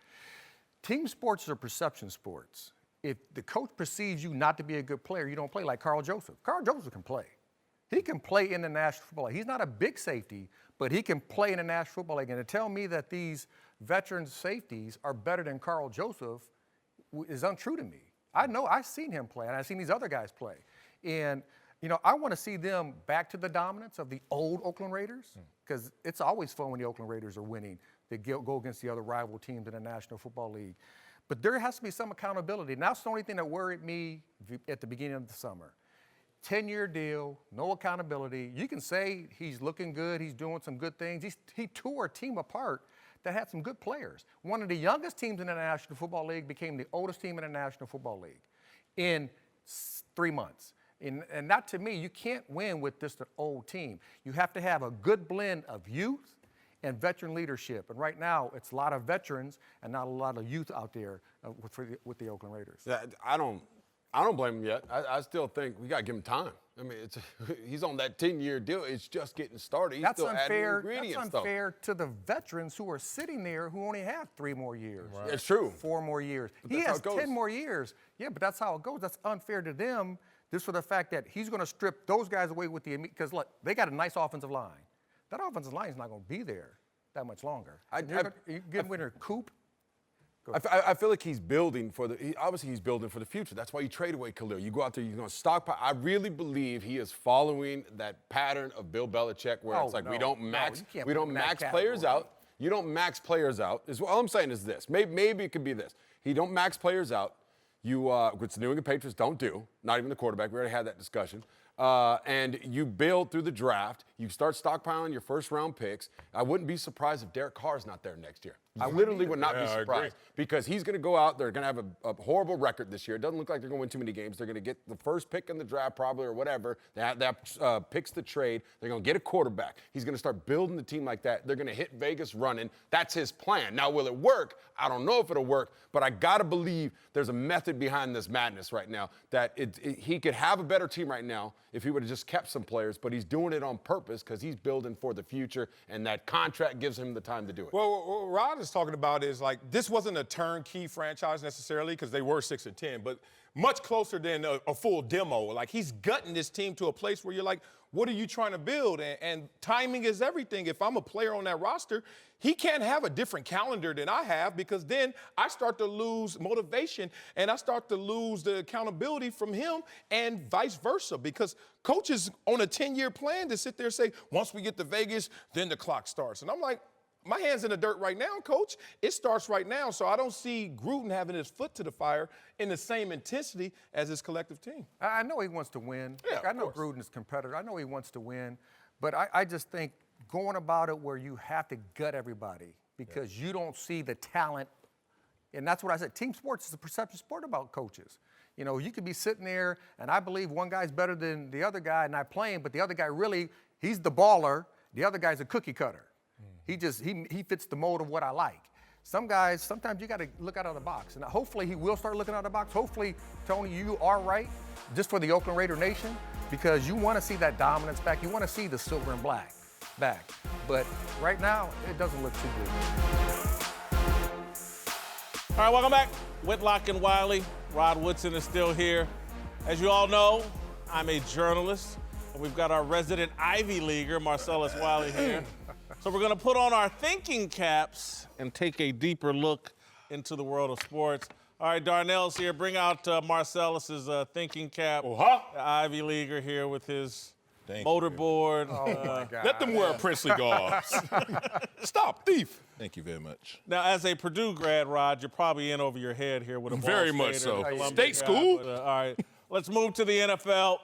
team sports are perception sports. If the coach perceives you not to be a good player, you don't play. Like Carl Joseph. Carl Joseph can play. He can play in the National Football League. He's not a big safety, but he can play in the National Football League. And to tell me that these veteran safeties are better than Carl Joseph is untrue to me. I know, I've seen him play, and I've seen these other guys play. And, you know, I want to see them back to the dominance of the old Oakland Raiders, because it's always fun when the Oakland Raiders are winning. They go against the other rival teams in the National Football League. But there has to be some accountability. And that's the only thing that worried me at the beginning of the summer. 10-year deal, no accountability. You can say he's looking good, he's doing some good things. He tore a team apart that had some good players. One of the youngest teams in the National Football League became the oldest team in the National Football League in 3 months. And that, to me, you can't win with just an old team. You have to have a good blend of youth and veteran leadership. And right now, it's a lot of veterans and not a lot of youth out there with the Oakland Raiders. Yeah, I don't blame him yet. I still think we got to give him time. I mean, he's on that 10-year deal. It's just getting started. He's still adding ingredients. That's unfair to the veterans who are sitting there who only have 3 more years. Right. It's true. 4 more years. But He has 10 more years. Yeah, but that's how it goes. That's unfair to them, just for the fact that he's going to strip those guys away with the – because, look, they got a nice offensive line. That offensive line is not going to be there that much longer. You get winner Coop. I feel like he's building for obviously he's building for the future. That's why you trade away Khalil. You go out there, you're going to stockpile. I really believe he is following that pattern of Bill Belichick, where it's like we don't max players out. You don't max players out. All I'm saying is this. Maybe it could be this. He don't max players out. Which the New England Patriots don't do. Not even the quarterback. We already had that discussion. And you build through the draft. You start stockpiling your first-round picks. I wouldn't be surprised if Derek Carr's not there next year. I literally would not be surprised because he's going to go out. They're going to have a horrible record this year. It doesn't look like they're going to win too many games. They're going to get the first pick in the draft probably or whatever. That picks the trade. They're going to get a quarterback. He's going to start building the team like that. They're going to hit Vegas running. That's his plan. Now, will it work? I don't know if it'll work, but I got to believe there's a method behind this madness right now that he could have a better team right now if he would have just kept some players, but he's doing it on purpose because he's building for the future, and that contract gives him the time to do it. Well, what Rod is talking about is like this wasn't a turnkey franchise necessarily because they were 6-10, but much closer than a full demo. Like he's gutting this team to a place where you're like, what are you trying to build? And timing is everything. If I'm a player on that roster, he can't have a different calendar than I have because then I start to lose motivation and I start to lose the accountability from him and vice versa because coaches on a 10-year plan to sit there and say, once we get to Vegas, then the clock starts. And I'm like, my hand's in the dirt right now, Coach. It starts right now. So I don't see Gruden having his foot to the fire in the same intensity as his collective team. I know he wants to win. Yeah, I know Gruden's a competitor. I know he wants to win. But I just think going about it where you have to gut everybody because you don't see the talent. And that's what I said. Team sports is a perception sport about coaches. You know, you could be sitting there, and I believe one guy's better than the other guy, and I play him, but the other guy really, he's the baller. The other guy's a cookie cutter. He fits the mold of what I like. Some guys, sometimes you got to look out of the box. And hopefully he will start looking out of the box. Hopefully, Tony, you are right just for the Oakland Raider Nation because you want to see that dominance back. You want to see the silver and black back. But right now, it doesn't look too good. All right, welcome back. Whitlock and Wiley. Rod Woodson is still here. As you all know, I'm a journalist. And we've got our resident Ivy Leaguer, Marcellus Wiley, here. So we're going to put on our thinking caps and take a deeper look into the world of sports. All right, Darnell's here. Bring out Marcellus's thinking cap. The Ivy Leaguer here with his motorboard. My God. Let them wear princely garbs. Stop, thief. Thank you very much. Now, as a Purdue grad, Rod, you're probably in over your head here with a very much so. State school. But, all right, let's move to the NFL.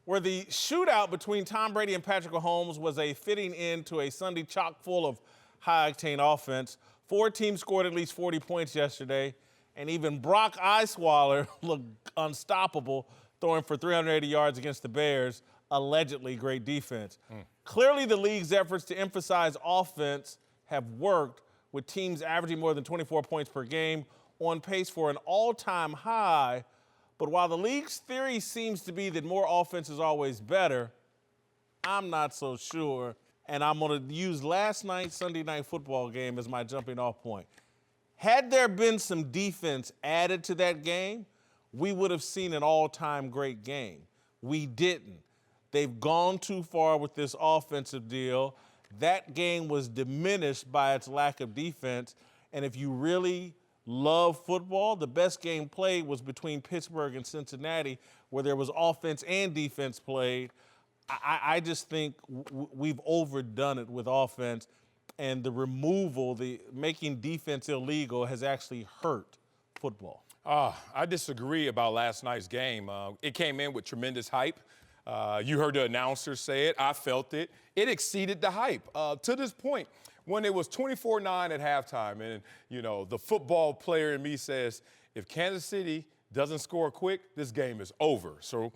Where the shootout between Tom Brady and Patrick Mahomes was a fitting end to a Sunday chock full of high-octane offense. 4 teams scored at least 40 points yesterday, and even Brock Osweiler looked unstoppable, throwing for 380 yards against the Bears, allegedly great defense. Clearly, the league's efforts to emphasize offense have worked, with teams averaging more than 24 points per game, on pace for an all-time high. But while the league's theory seems to be that more offense is always better, I'm not so sure. And I'm going to use last night's Sunday Night Football game as my jumping off point. Had there been some defense added to that game, we would have seen an all-time great game. We didn't. They've gone too far with this offensive deal. that game was diminished by its lack of defense. And if you really love football, the best game played was between Pittsburgh and Cincinnati, where there was offense and defense played. I just think we've overdone it with offense, and the removal, the making defense illegal has actually hurt football. I disagree about last night's game. It came in with tremendous hype. You heard the announcer say it. I felt it. It exceeded the hype. To this point, when it was 24-9 at halftime, and, you know, the football player in me says, if Kansas City doesn't score quick, this game is over. So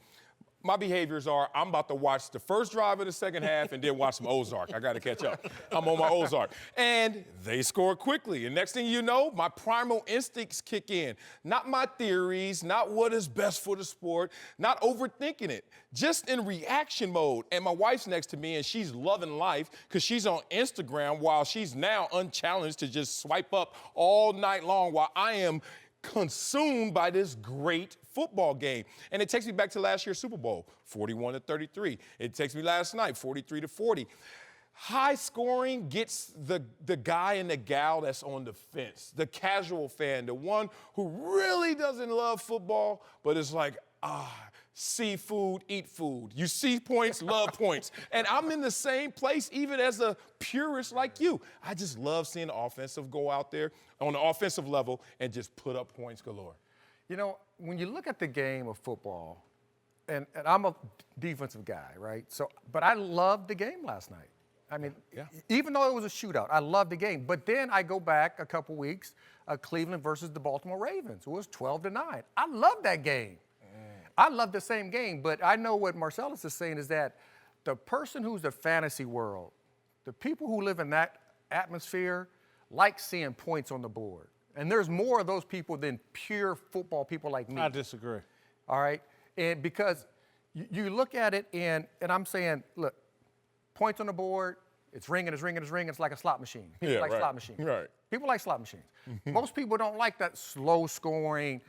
my behaviors are, I'm about to watch the first drive of the second half and then watch some Ozark. I got to catch up. I'm on my Ozark. And they score quickly. And next thing you know, my primal instincts kick in. Not my theories, not what is best for the sport, not overthinking it. Just in reaction mode. And my wife's next to me, and she's loving life because she's on Instagram while she's now unchallenged to just swipe up all night long while I am consumed by this great football game. And it takes me back to last year's Super Bowl, 41-33. It takes me last night, 43-40. High scoring gets the guy and the gal that's on the fence, the casual fan, the one who really doesn't love football, but is like, see food, eat food. You see points, love points. And I'm in the same place even as a purist like you. I just love seeing the offensive go out there on the offensive level and just put up points galore. You know, when you look at the game of football, and I'm a defensive guy, right? So, but I loved the game last night. I mean, even though it was a shootout, I loved the game. But then I go back a couple weeks, Cleveland versus the Baltimore Ravens. It was 12-9. I loved that game. I love the same game, but I know what Marcellus is saying is that the person who's the fantasy world, the people who live in that atmosphere like seeing points on the board. And there's more of those people than pure football people like me. I disagree. All right? And because you look at it and I'm saying, look, points on the board, it's ringing, it's ringing, it's ringing. It's like a slot machine. People like slot machines. Right. People like slot machines. Most people don't like that slow scoring,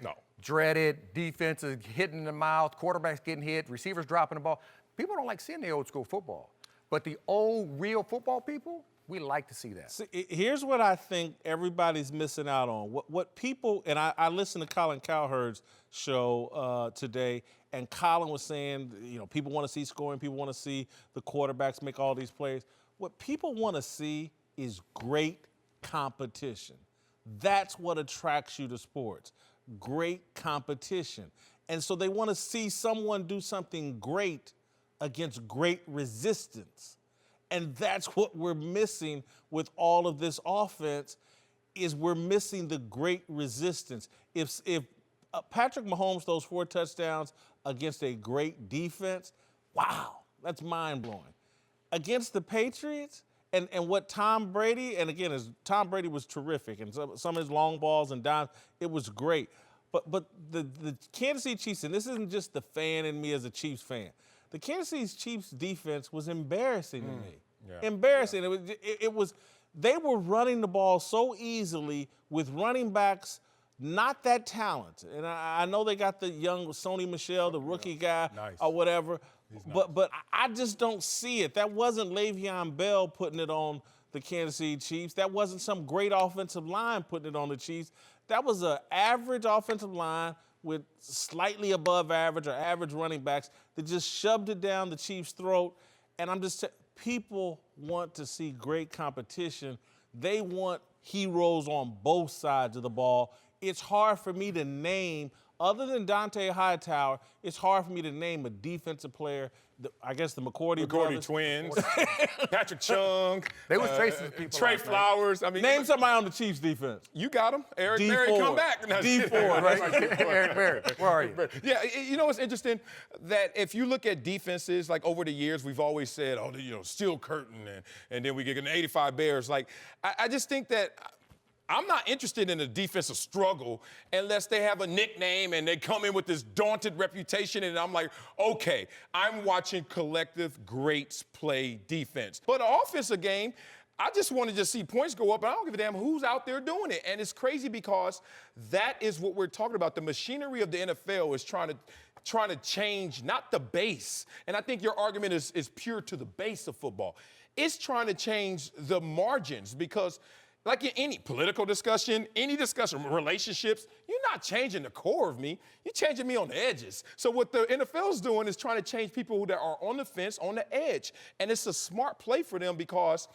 dreaded defenses hitting the mouth, quarterbacks getting hit, receivers dropping the ball. People don't like seeing the old school football. But the old real football people, we like to see that. See, here's what I think everybody's missing out on. What people, and I listened to Colin Cowherd's show today, and Colin was saying, you know, people want to see scoring, people want to see the quarterbacks make all these plays. What people want to see is great competition. That's what attracts you to sports, great competition. And so they want to see someone do something great against great resistance. And that's what we're missing with all of this offense is we're missing the great resistance. If Patrick Mahomes throws 4 touchdowns against a great defense, wow, that's mind-blowing. Against the Patriots and what Tom Brady, and again, Tom Brady was terrific, and some of his long balls and dimes, it was great. But the Kansas City Chiefs, and this isn't just the fan in me as a Chiefs fan, the Kansas City Chiefs defense was embarrassing to me. Yeah. Embarrassing. Yeah. It was they were running the ball so easily with running backs not that talented. And I know they got the young Sony Michel, the rookie guy, or whatever. But I just don't see it. That wasn't Le'Veon Bell putting it on the Kansas City Chiefs. That wasn't some great offensive line putting it on the Chiefs. That was an average offensive line with slightly above average or average running backs that just shoved it down the Chiefs' throat. And I'm just people want to see great competition. They want heroes on both sides of the ball. It's hard for me to name, other than Dante Hightower, it's hard for me to name a defensive player. I guess the McCourty brothers. twins, Patrick Chung. They was tracing people. Trey Flowers. I mean, name somebody on the Chiefs defense. You got him. Eric D4. Berry, come back. D4, right? Eric Berry, where are you? Yeah, you know what's interesting? That if you look at defenses, like over the years, we've always said, oh, you know, steel curtain, and then we get an 85 Bears. Like, I just think that I'm not interested in a defensive struggle unless they have a nickname and they come in with this daunted reputation, and I'm like, okay, I'm watching collective greats play defense. But an offensive game, I just want to just see points go up, and I don't give a damn who's out there doing it. And it's crazy because that is what we're talking about. The machinery of the NFL is trying to change, not the base. And I think your argument is pure to the base of football. it's trying to change the margins because like in any political discussion, any discussion, relationships, you're not changing the core of me. You're changing me on the edges. So what the NFL's doing is trying to change people that are on the fence, on the edge. And it's a smart play for them because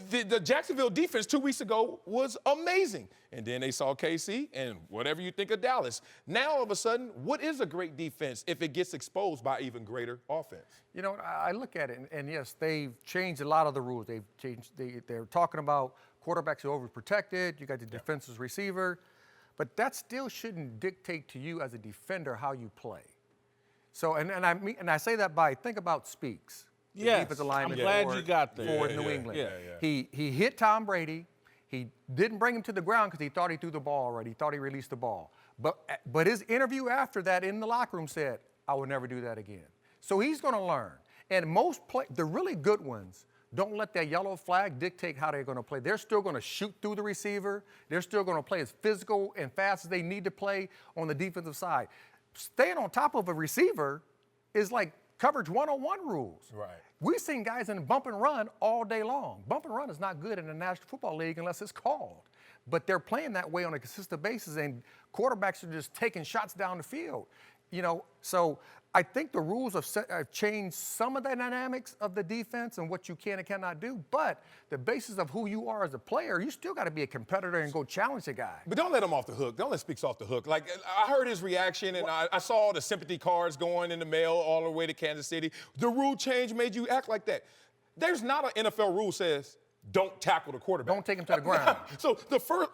the Jacksonville defense 2 weeks ago was amazing. And then they saw KC and whatever you think of Dallas. Now, all of a sudden, what is a great defense if it gets exposed by even greater offense? You know, I look at it, and yes, they've changed a lot of the rules. They're talking about quarterbacks are overprotected. You got the defensive receiver. But that still shouldn't dictate to you as a defender how you play. So, and I say that by, think about Speaks. Yes, I'm glad you got there. For New England. He hit Tom Brady. He didn't bring him to the ground because he thought he threw the ball already. He thought he released the ball. But his interview after that in the locker room said, I will never do that again. So he's going to learn. And the really good ones don't let that yellow flag dictate how they're going to play. They're still going to shoot through the receiver. They're still going to play as physical and fast as they need to play on the defensive side. Staying on top of a receiver is like coverage 101 rules. Right. We've seen guys in bump and run all day long. Bump and run is not good in the National Football League unless it's called. But they're playing that way on a consistent basis, and quarterbacks are just taking shots down the field. You know, so I think the rules have changed some of the dynamics of the defense and what you can and cannot do, but the basis of who you are as a player, you still got to be a competitor and go challenge the guy. But don't let him off the hook. Don't let Speaks off the hook. Like, I heard his reaction, and I saw all the sympathy cards going in the mail all the way to Kansas City. The rule change made you act like that. There's not an NFL rule says don't tackle the quarterback. Don't take him to the ground. So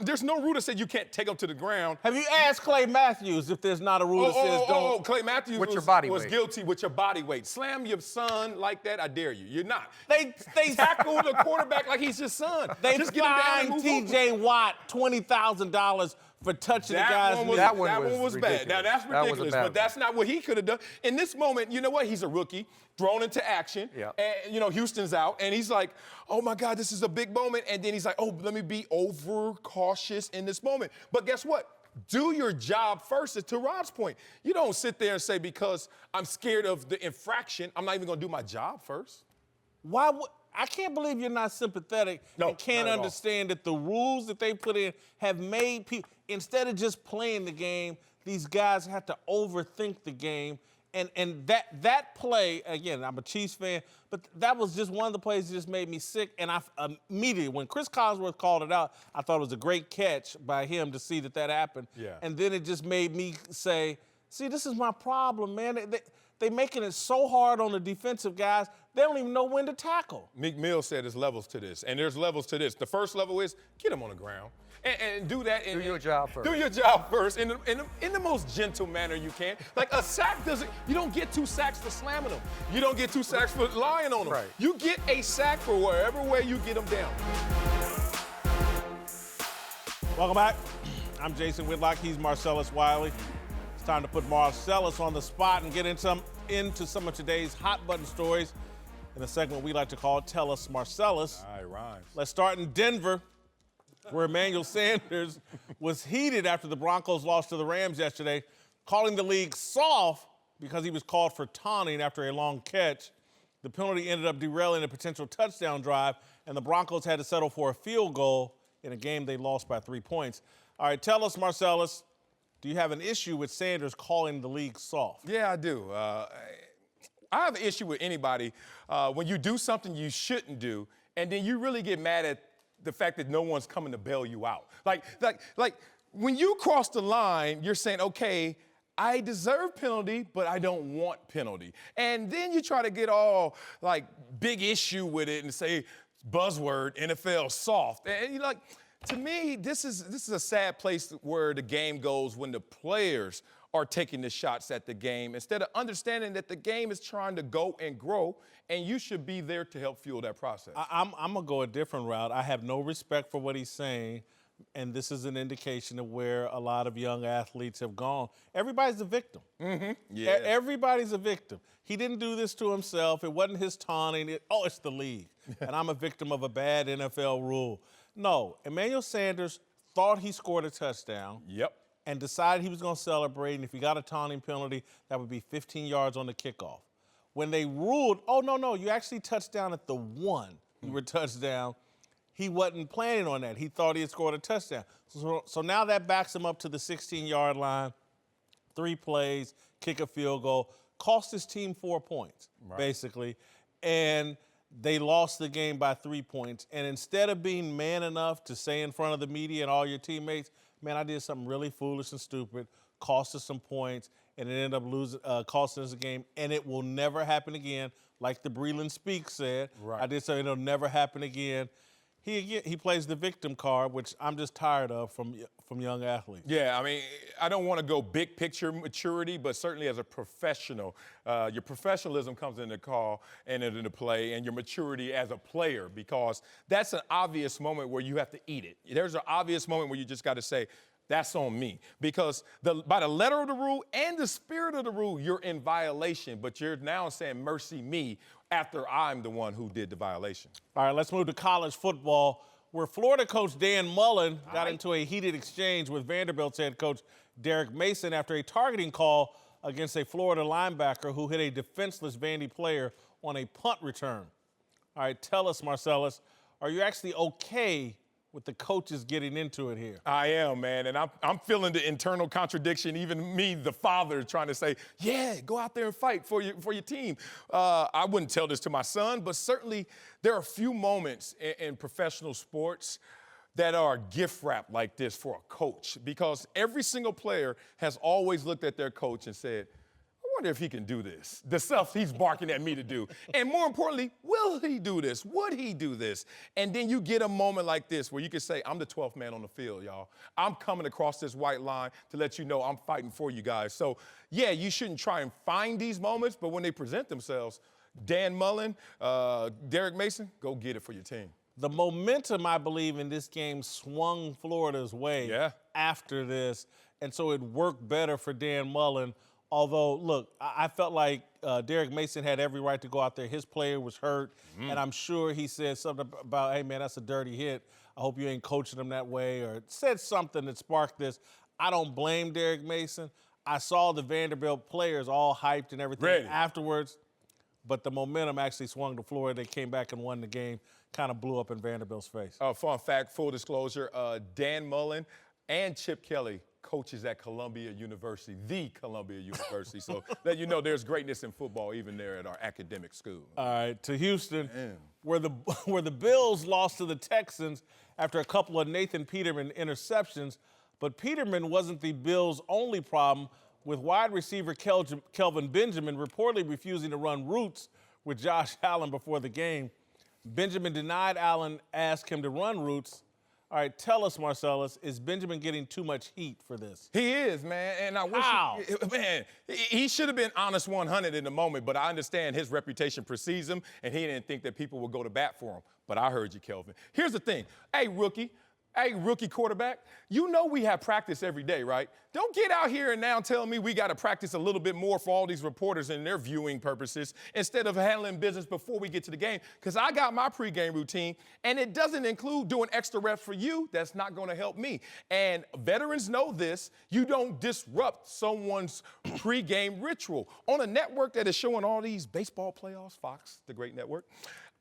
there's no rule that said you can't take him to the ground. Have you asked Clay Matthews if there's not a rule that says don't? Clay Matthews was guilty with your body weight. Slam your son like that, I dare you. You're not. They tackle the quarterback like he's your son. They just get him down and fined move T.J. Watt $20,000 for touching the guy's knee. That one was bad. Now, that's ridiculous, but that's not what he could have done. In this moment, you know what? He's a rookie, thrown into action. Yeah. And, you know, Houston's out, and he's like, oh, my God, this is a big moment. And then he's like, oh, let me be overcautious in this moment. But guess what? Do your job first, to Rob's point. You don't sit there and say, because I'm scared of the infraction, I'm not even going to do my job first. Why would... I can't believe you're not sympathetic and can't understand that the rules that they put in have made people, instead of just playing the game, these guys have to overthink the game. And that play, again, I'm a Chiefs fan, but that was just one of the plays that just made me sick. And I immediately, when Chris Collinsworth called it out, I thought it was a great catch by him to see that happened. Yeah. And then it just made me say, see, this is my problem, man. They making it so hard on the defensive guys, they don't even know when to tackle. Meek Mill said there's levels to this, and there's levels to this. The first level is get him on the ground and do that. Do your job first. Do your job first in the most gentle manner you can. Like a sack you don't get 2 sacks for slamming them. You don't get 2 sacks for lying on them. Right. You get a sack for wherever way you get them down. Welcome back. I'm Jason Whitlock. He's Marcellus Wiley. Time to put Marcellus on the spot and get into some of today's hot button stories in a segment we like to call Tell Us Marcellus. All right, rhymes. Let's start in Denver, where Emmanuel Sanders was heated after the Broncos lost to the Rams yesterday, calling the league soft because he was called for taunting after a long catch. The penalty ended up derailing a potential touchdown drive, and the Broncos had to settle for a field goal in a game they lost by 3 points. All right, tell us, Marcellus, do you have an issue with Sanders calling the league soft? Yeah, I do. I have an issue with anybody when you do something you shouldn't do, and then you really get mad at the fact that no one's coming to bail you out. Like when you cross the line, you're saying, okay, I deserve penalty, but I don't want penalty. And then you try to get all like big issue with it and say buzzword NFL soft. And you're like, to me, this is a sad place where the game goes when the players are taking the shots at the game instead of understanding that the game is trying to go and grow, and you should be there to help fuel that process. I'm going to go a different route. I have no respect for what he's saying, and this is an indication of where a lot of young athletes have gone. Everybody's a victim. Mm-hmm. Yeah. Everybody's a victim. He didn't do this to himself. It wasn't his taunting. It's the league, and I'm a victim of a bad NFL rule. No, Emmanuel Sanders thought he scored a touchdown. Yep. And decided he was going to celebrate, and if he got a taunting penalty, that would be 15 yards on the kickoff. When they ruled, oh, no, you actually touched down at the 1. touchdown. He wasn't planning on that. He thought he had scored a touchdown. So now that backs him up to the 16-yard line. 3 plays, kick a field goal, cost his team 4 points, basically. And they lost the game by 3 points. And instead of being man enough to say in front of the media and all your teammates, man, I did something really foolish and stupid, cost us some points, and it ended up costing us a game, and it will never happen again. Like the Breland Speak said, I did something, it'll never happen again. He plays the victim card, which I'm just tired of from young athletes. Yeah, I mean, I don't want to go big picture maturity, but certainly as a professional, your professionalism comes into call and into play, and your maturity as a player, because that's an obvious moment where you have to eat it. There's an obvious moment where you just got to say, that's on me. Because by the letter of the rule and the spirit of the rule, you're in violation, but you're now saying mercy me after I'm the one who did the violation. All right, let's move to college football, where Florida coach Dan Mullen got into a heated exchange with Vanderbilt's head coach Derek Mason after a targeting call against a Florida linebacker who hit a defenseless Vandy player on a punt return. All right, tell us, Marcellus, are you actually okay with the coaches getting into it here? I am, man, and I'm feeling the internal contradiction, even me, the father, trying to say, yeah, go out there and fight for your team. I wouldn't tell this to my son, but certainly there are a few moments in professional sports that are gift wrapped like this for a coach, because every single player has always looked at their coach and said, I wonder if he can do this, the stuff he's barking at me to do. And more importantly, will he do this? Would he do this? And then you get a moment like this where you can say, I'm the 12th man on the field, y'all. I'm coming across this white line to let you know I'm fighting for you guys. So, yeah, you shouldn't try and find these moments, but when they present themselves, Dan Mullen, Derek Mason, go get it for your team. The momentum, I believe, in this game swung Florida's way after this, and so it worked better for Dan Mullen. Although, look, I felt like Derek Mason had every right to go out there. His player was hurt, and I'm sure he said something about, hey, man, that's a dirty hit. I hope you ain't coaching him that way, or said something that sparked this. I don't blame Derek Mason. I saw the Vanderbilt players all hyped and everything afterwards, but the momentum actually swung to Florida. They came back and won the game, kind of blew up in Vanderbilt's face. Fun fact, full disclosure, Dan Mullen and Chip Kelly coaches at Columbia University, the Columbia University. So that you know there's greatness in football even there at our academic school. All right, to Houston, where the Bills lost to the Texans after a couple of Nathan Peterman interceptions. But Peterman wasn't the Bills' only problem, with wide receiver Kelvin Benjamin reportedly refusing to run routes with Josh Allen before the game. Benjamin denied Allen asked him to run routes. All right, tell us, Marcellus, is Benjamin getting too much heat for this? He is, man, and I wish, man, he should have been honest 100 in the moment, but I understand his reputation precedes him, and he didn't think that people would go to bat for him. But I heard you, Kelvin. Here's the thing. Hey, rookie quarterback, you know we have practice every day, right? Don't get out here and now tell me we got to practice a little bit more for all these reporters and their viewing purposes instead of handling business before we get to the game, because I got my pregame routine, and it doesn't include doing extra reps for you. That's not going to help me. And veterans know this. You don't disrupt someone's pregame ritual. On a network that is showing all these baseball playoffs, Fox, the great network,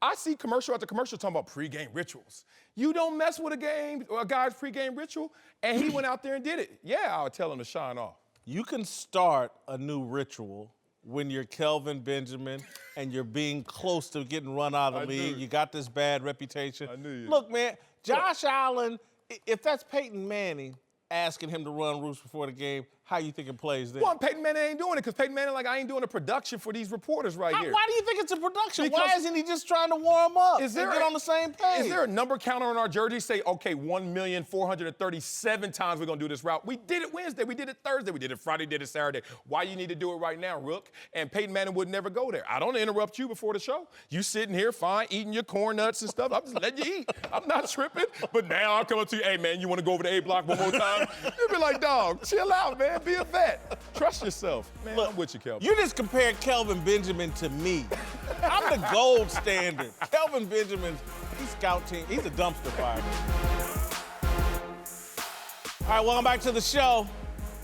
I see commercial after commercial talking about pregame rituals. You don't mess with a guy's pregame ritual, and he went out there and did it. Yeah, I'll tell him to shine off. You can start a new ritual when you're Kelvin Benjamin and you're being close to getting run out of the league. You got this bad reputation. I knew you. Look, man, Josh Allen, if that's Peyton Manning asking him to run routes before the game, how you think it plays then? Well, Peyton Manning ain't doing it because Peyton Manning I ain't doing a production for these reporters here. Why do you think it's a production? Why isn't he just trying to warm up and get on the same page? Is there a number counter on our jersey say, okay, 1,437 times we're going to do this route? We did it Wednesday. We did it Thursday. We did it Friday. Did it Saturday. Why you need to do it right now, Rook? And Peyton Manning would never go there. I don't interrupt you before the show. You sitting here fine, eating your corn nuts and stuff. I'm just letting you eat. I'm not tripping. But now I'll come up to you, hey, man, you want to go over the A block one more time? You'll be like, dog, chill out, man. Be a vet. Trust yourself. Man, look, I'm with you, Kelvin. You just compared Kelvin Benjamin to me. I'm the gold standard. Kelvin Benjamin, he's scout team. He's a dumpster fire. All right, welcome back to the show.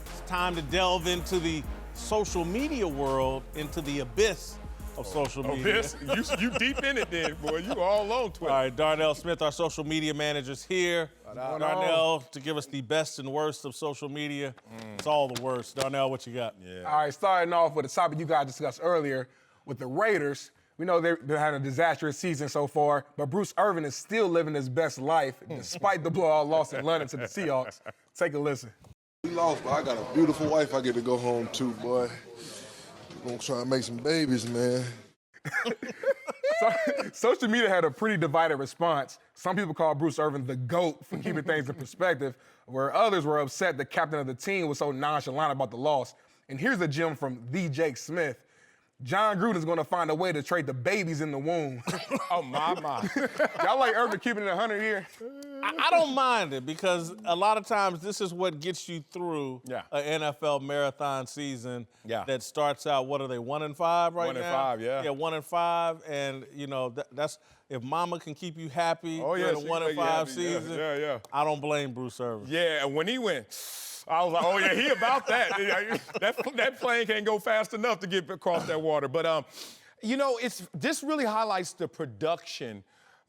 It's time to delve into the social media world, into the abyss of social media. This? You deep in it then, boy. You all on Twitter. All right, Darnell Smith, our social media manager's here. Darnell, to give us the best and worst of social media. It's all the worst. Darnell, what you got? Yeah. All right, starting off with the topic you guys discussed earlier with the Raiders. We know they've had a disastrous season so far, but Bruce Irvin is still living his best life despite the blowout loss in London to the Seahawks. Take a listen. We lost, but I got a beautiful wife I get to go home to, boy. We're going to try to make some babies, man. Social media had a pretty divided response. Some people call Bruce Irvin the GOAT for keeping things in perspective, where others were upset the captain of the team was so nonchalant about the loss. And here's a gem from the Jake Smith. John Gruden's going to find a way to trade the babies in the womb. Oh, my. Y'all like Irvin keeping it 100 here? I don't mind it because a lot of times this is what gets you through an NFL marathon season that starts out, what are they, 1-5 right now? 1-5, yeah. Yeah, 1-5. And, you know, that's if mama can keep you happy during a 1-5 season, I don't blame Bruce Irvin. Yeah, and when he went, I was like, oh, yeah, he about that. that plane can't go fast enough to get across that water. But, you know, this really highlights the production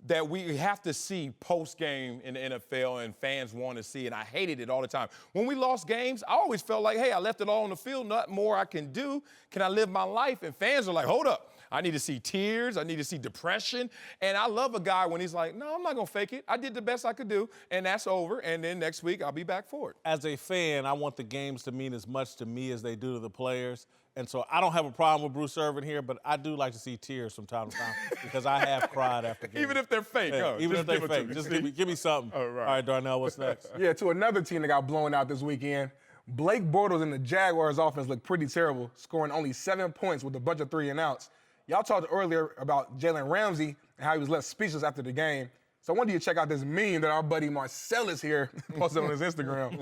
that we have to see post-game in the NFL and fans want to see, and I hated it all the time. When we lost games, I always felt like, hey, I left it all on the field, not more I can do. Can I live my life? And fans are like, hold up. I need to see tears. I need to see depression. And I love a guy when he's like, no, I'm not going to fake it. I did the best I could do, and that's over. And then next week, I'll be back for it. As a fan, I want the games to mean as much to me as they do to the players. And so I don't have a problem with Bruce Irvin here, but I do like to see tears from time to time because I have cried after games. Even if they're fake, huh? Even if they're fake. Just give me something. All right, Darnell, what's next? Yeah, to another team that got blown out this weekend. Blake Bortles and the Jaguars offense looked pretty terrible, scoring only 7 points with a bunch of 3-and-outs. Y'all talked earlier about Jalen Ramsey and how he was left speechless after the game. So I wanted you to check out this meme that our buddy Marcellus here posted on his Instagram.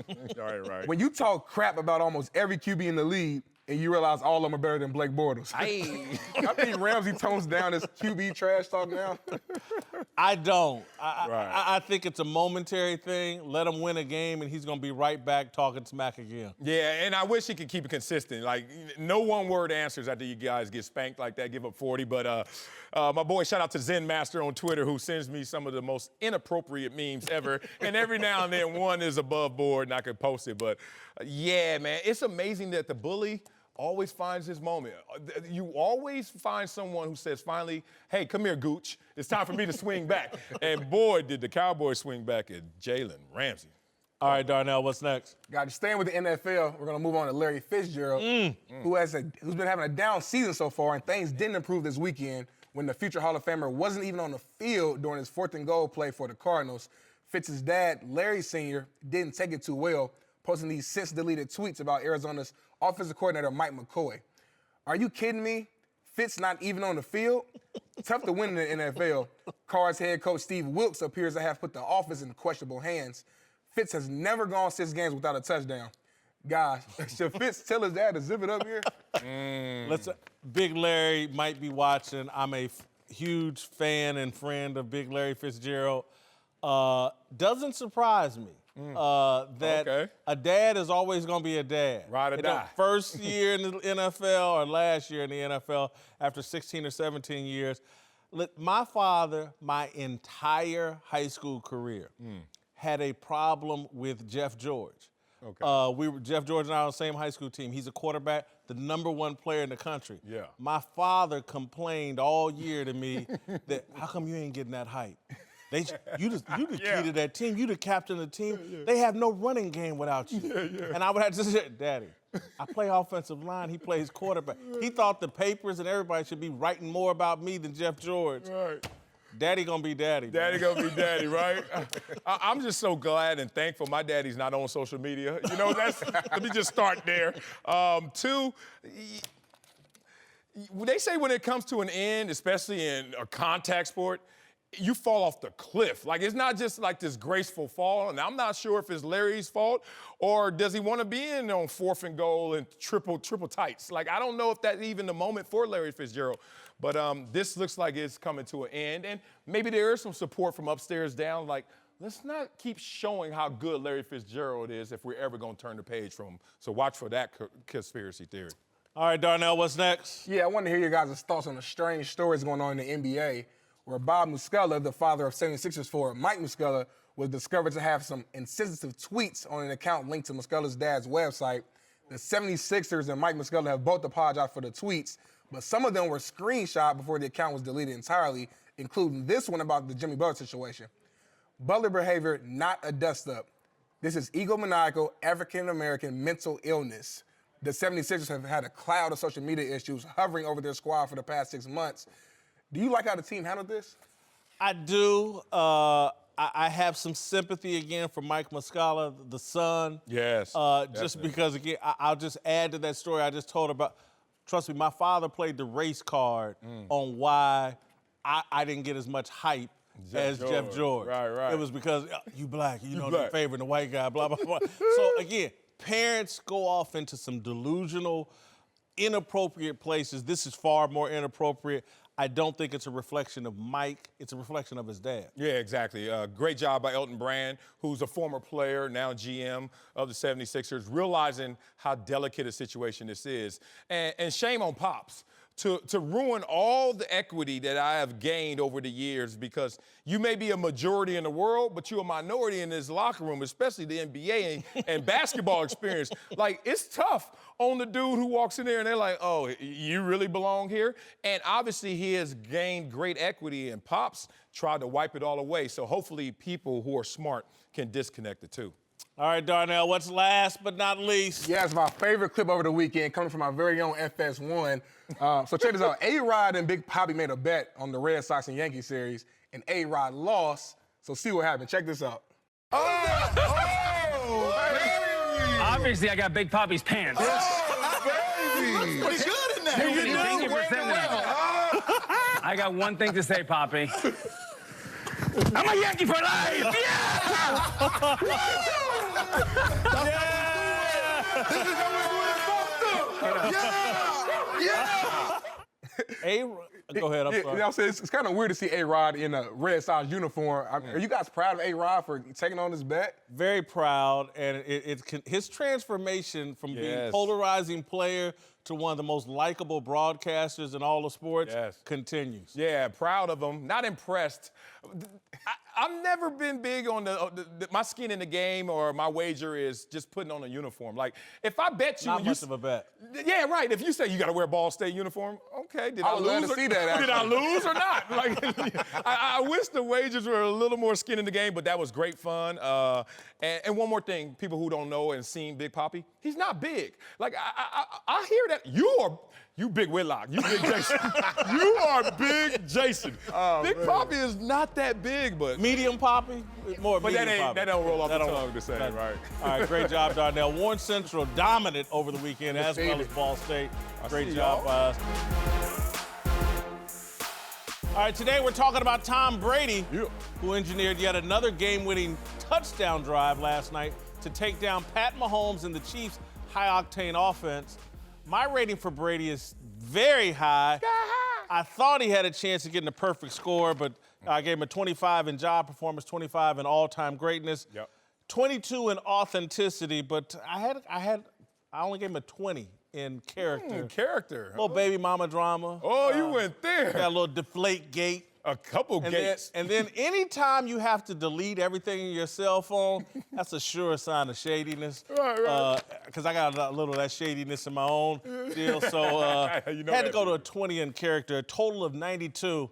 Right. When you talk crap about almost every QB in the league and you realize all of them are better than Blake Bortles. I think Ramsey tones down his QB trash talk now. I don't. I think it's a momentary thing. Let him win a game, and he's going to be right back talking smack again. Yeah, and I wish he could keep it consistent. Like, no one-word answers after you guys get spanked like that, give up 40. But my boy, shout out to Zen Master on Twitter, who sends me some of the most inappropriate memes ever. And every now and then one is above board, and I could post it. But, yeah, man, it's amazing that the bully always finds his moment. You always find someone who says, finally, hey, come here, Gooch. It's time for me to swing back. And, boy, did the Cowboys swing back at Jalen Ramsey. All right, Darnell, what's next? Got staying with the NFL, we're going to move on to Larry Fitzgerald, who's been having a down season so far, and things didn't improve this weekend when the future Hall of Famer wasn't even on the field during his 4th-and-goal play for the Cardinals. Fitz's dad, Larry Sr., didn't take it too well, posting these since-deleted tweets about Arizona's offensive coordinator Mike McCoy. Are you kidding me? Fitz not even on the field? Tough to win in the NFL. Cards head coach Steve Wilks appears to have put the offense in questionable hands. Fitz has never gone 6 games without a touchdown. Guys, should Fitz tell his dad to zip it up here? Big Larry might be watching. I'm a huge fan and friend of Big Larry Fitzgerald. Doesn't surprise me. That a dad is always going to be a dad. Ride or die. First year in the NFL or last year in the NFL after 16 or 17 years. My father, my entire high school career, had a problem with Jeff George. Jeff George and I were on the same high school team. He's a quarterback, the #1 player in the country. Yeah. My father complained all year to me that, how come you ain't getting that hype? You the key to that team. You the captain of the team. They have no running game without you. And I would have to say, Daddy, I play offensive line. He plays quarterback. He thought the papers and everybody should be writing more about me than Jeff George. Right. Daddy gonna be daddy. Daddy gonna be daddy, right? I'm just so glad and thankful my daddy's not on social media. You know, let me just start there. 2, they say when it comes to an end, especially in a contact sport, you fall off the cliff. Like, it's not just like this graceful fall. And I'm not sure if it's Larry's fault or does he want to be in on 4th and goal and triple tights. Like, I don't know if that's even the moment for Larry Fitzgerald. But this looks like it's coming to an end. And maybe there is some support from upstairs down. Like, let's not keep showing how good Larry Fitzgerald is if we're ever going to turn the page from him. So watch for that conspiracy theory. All right, Darnell, what's next? Yeah, I want to hear your guys' thoughts on the strange stories going on in the NBA, where Bob Muscala, the father of 76ers forward Mike Muscala, was discovered to have some insensitive tweets on an account linked to Muscala's dad's website. The 76ers and Mike Muscala have both apologized for the tweets, but some of them were screenshot before the account was deleted entirely, including this one about the Jimmy Butler situation. Butler behavior, not a dust-up. This is egomaniacal African-American mental illness. The 76ers have had a cloud of social media issues hovering over their squad for the past 6 months. Do you like how the team handled this? I do. I have some sympathy again for Mike Muscala, the son. Yes. Just because, again, I'll just add to that story I just told about. Trust me, my father played the race card on why I didn't get as much hype as Jeff George. Right. It was because you black, they're favoring the white guy, blah, blah, blah. So, again, parents go off into some delusional, inappropriate places. This is far more inappropriate. I don't think it's a reflection of Mike. It's a reflection of his dad. Yeah, exactly. Great job by Elton Brand, who's a former player, now GM of the 76ers, realizing how delicate a situation this is. And shame on Pops to ruin all the equity that I have gained over the years, because you may be a majority in the world, but you're a minority in this locker room, especially the NBA and basketball experience. Like, it's tough on the dude who walks in there and they're like, oh, you really belong here? And obviously he has gained great equity, and Pops tried to wipe it all away. So hopefully people who are smart can disconnect the two. All right, Darnell, what's last but not least? Yeah, it's my favorite clip over the weekend, coming from our very own FS1. So check this out. A-Rod and Big Papi made a bet on the Red Sox and Yankees series, and A-Rod lost. So see what happened. Check this out. Obviously, I got Big Papi's pants. Baby! Pretty good in that. Thank you for saying that. I got one thing to say, Papi. I'm a Yankee for life! Go ahead, I'm sorry. I'm saying it's kind of weird to see A-Rod in a Red Sox uniform. Are you guys proud of A-Rod for taking on this bet? Very proud, and his transformation from being a polarizing player to one of the most likable broadcasters in all of sports continues. Yeah, proud of him. Not impressed. I've never been big on my skin in the game, or my wager is just putting on a uniform. Like, if I bet you... Not much of a bet. Yeah, right. If you say you got to wear a Ball State uniform, okay. Did I lose? To see that, actually. Did I lose or not? Like, I wish the wagers were a little more skin in the game, but that was great fun. And one more thing, people who don't know and seen Big Papi, he's not big. Like, I hear that. You big Whitlock. You big Jason. You are big Jason. Oh, Big Papi is not that big, but... Medium Papi? More but medium Papi. That don't roll off the tongue to say, right? All right, great job, Darnell. Warren Central dominant over the weekend, as well as Ball State. Great job. All right, today we're talking about Tom Brady, who engineered yet another game-winning touchdown drive last night to take down Pat Mahomes and the Chiefs' high-octane offense. My rating for Brady is very high. I thought he had a chance of getting a perfect score, but I gave him a 25 in job performance, 25 in all-time greatness, 22 in authenticity, but I only gave him a 20 in character. Character. Little baby mama drama. Oh, you went there. Got a little deflate gate. A couple gates. And then anytime you have to delete everything in your cell phone, that's a sure sign of shadiness. Right. Because I got a little of that shadiness in my own deal. So had to go to a 20 in character, a total of 92.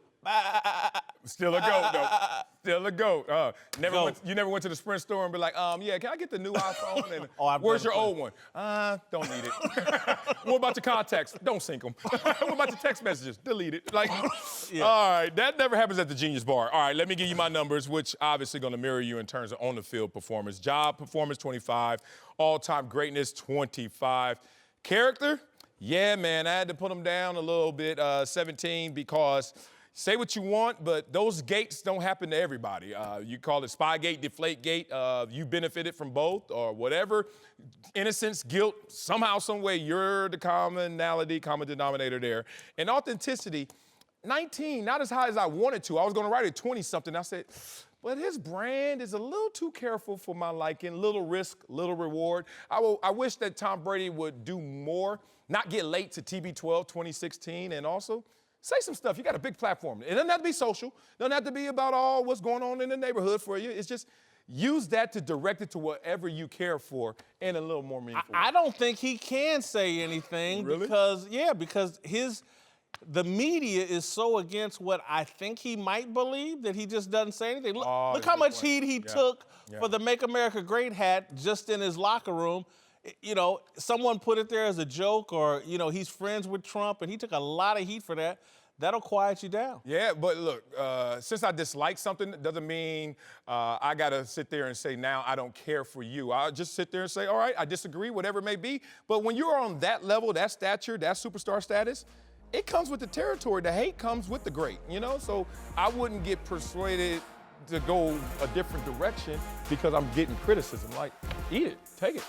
Still a goat, though. Still a goat. You never went to the Sprint store and be like, yeah, can I get the new iPhone? And where's your old one? Don't need it. What about your contacts? Don't sync them. What about your text messages? Delete it. Like, all right, that never happens at the Genius Bar. All right, let me give you my numbers, which obviously going to mirror you in terms of on-the-field performance. Job performance, 25. All-time greatness, 25. Character? Yeah, man, I had to put him down a little bit, 17, because... Say what you want, but those gates don't happen to everybody. You call it Spygate, Deflategate. You benefited from both or whatever. Innocence, guilt, somehow, some way, you're the common denominator there. And authenticity, 19, not as high as I wanted to. I was going to write it 20-something. I said, but his brand is a little too careful for my liking. Little risk, little reward. I wish that Tom Brady would do more, not get late to TB12 2016, and also say some stuff. You got a big platform. It doesn't have to be social. It doesn't have to be about all what's going on in the neighborhood for you. It's just use that to direct it to whatever you care for in a little more meaningful way. I don't think he can say anything Really? because the media is so against what I think he might believe that he just doesn't say anything. Look how much heat he took for the Make America Great hat just in his locker room. You know, someone put it there as a joke, or, you know, he's friends with Trump, and he took a lot of heat for that. That'll quiet you down. Yeah, but look, since I dislike something, doesn't mean I got to sit there and say, now I don't care for you. I'll just sit there and say, all right, I disagree, whatever it may be. But when you're on that level, that stature, that superstar status, it comes with the territory. The hate comes with the great, you know? So I wouldn't get persuaded to go a different direction because I'm getting criticism. Like, eat it, take it.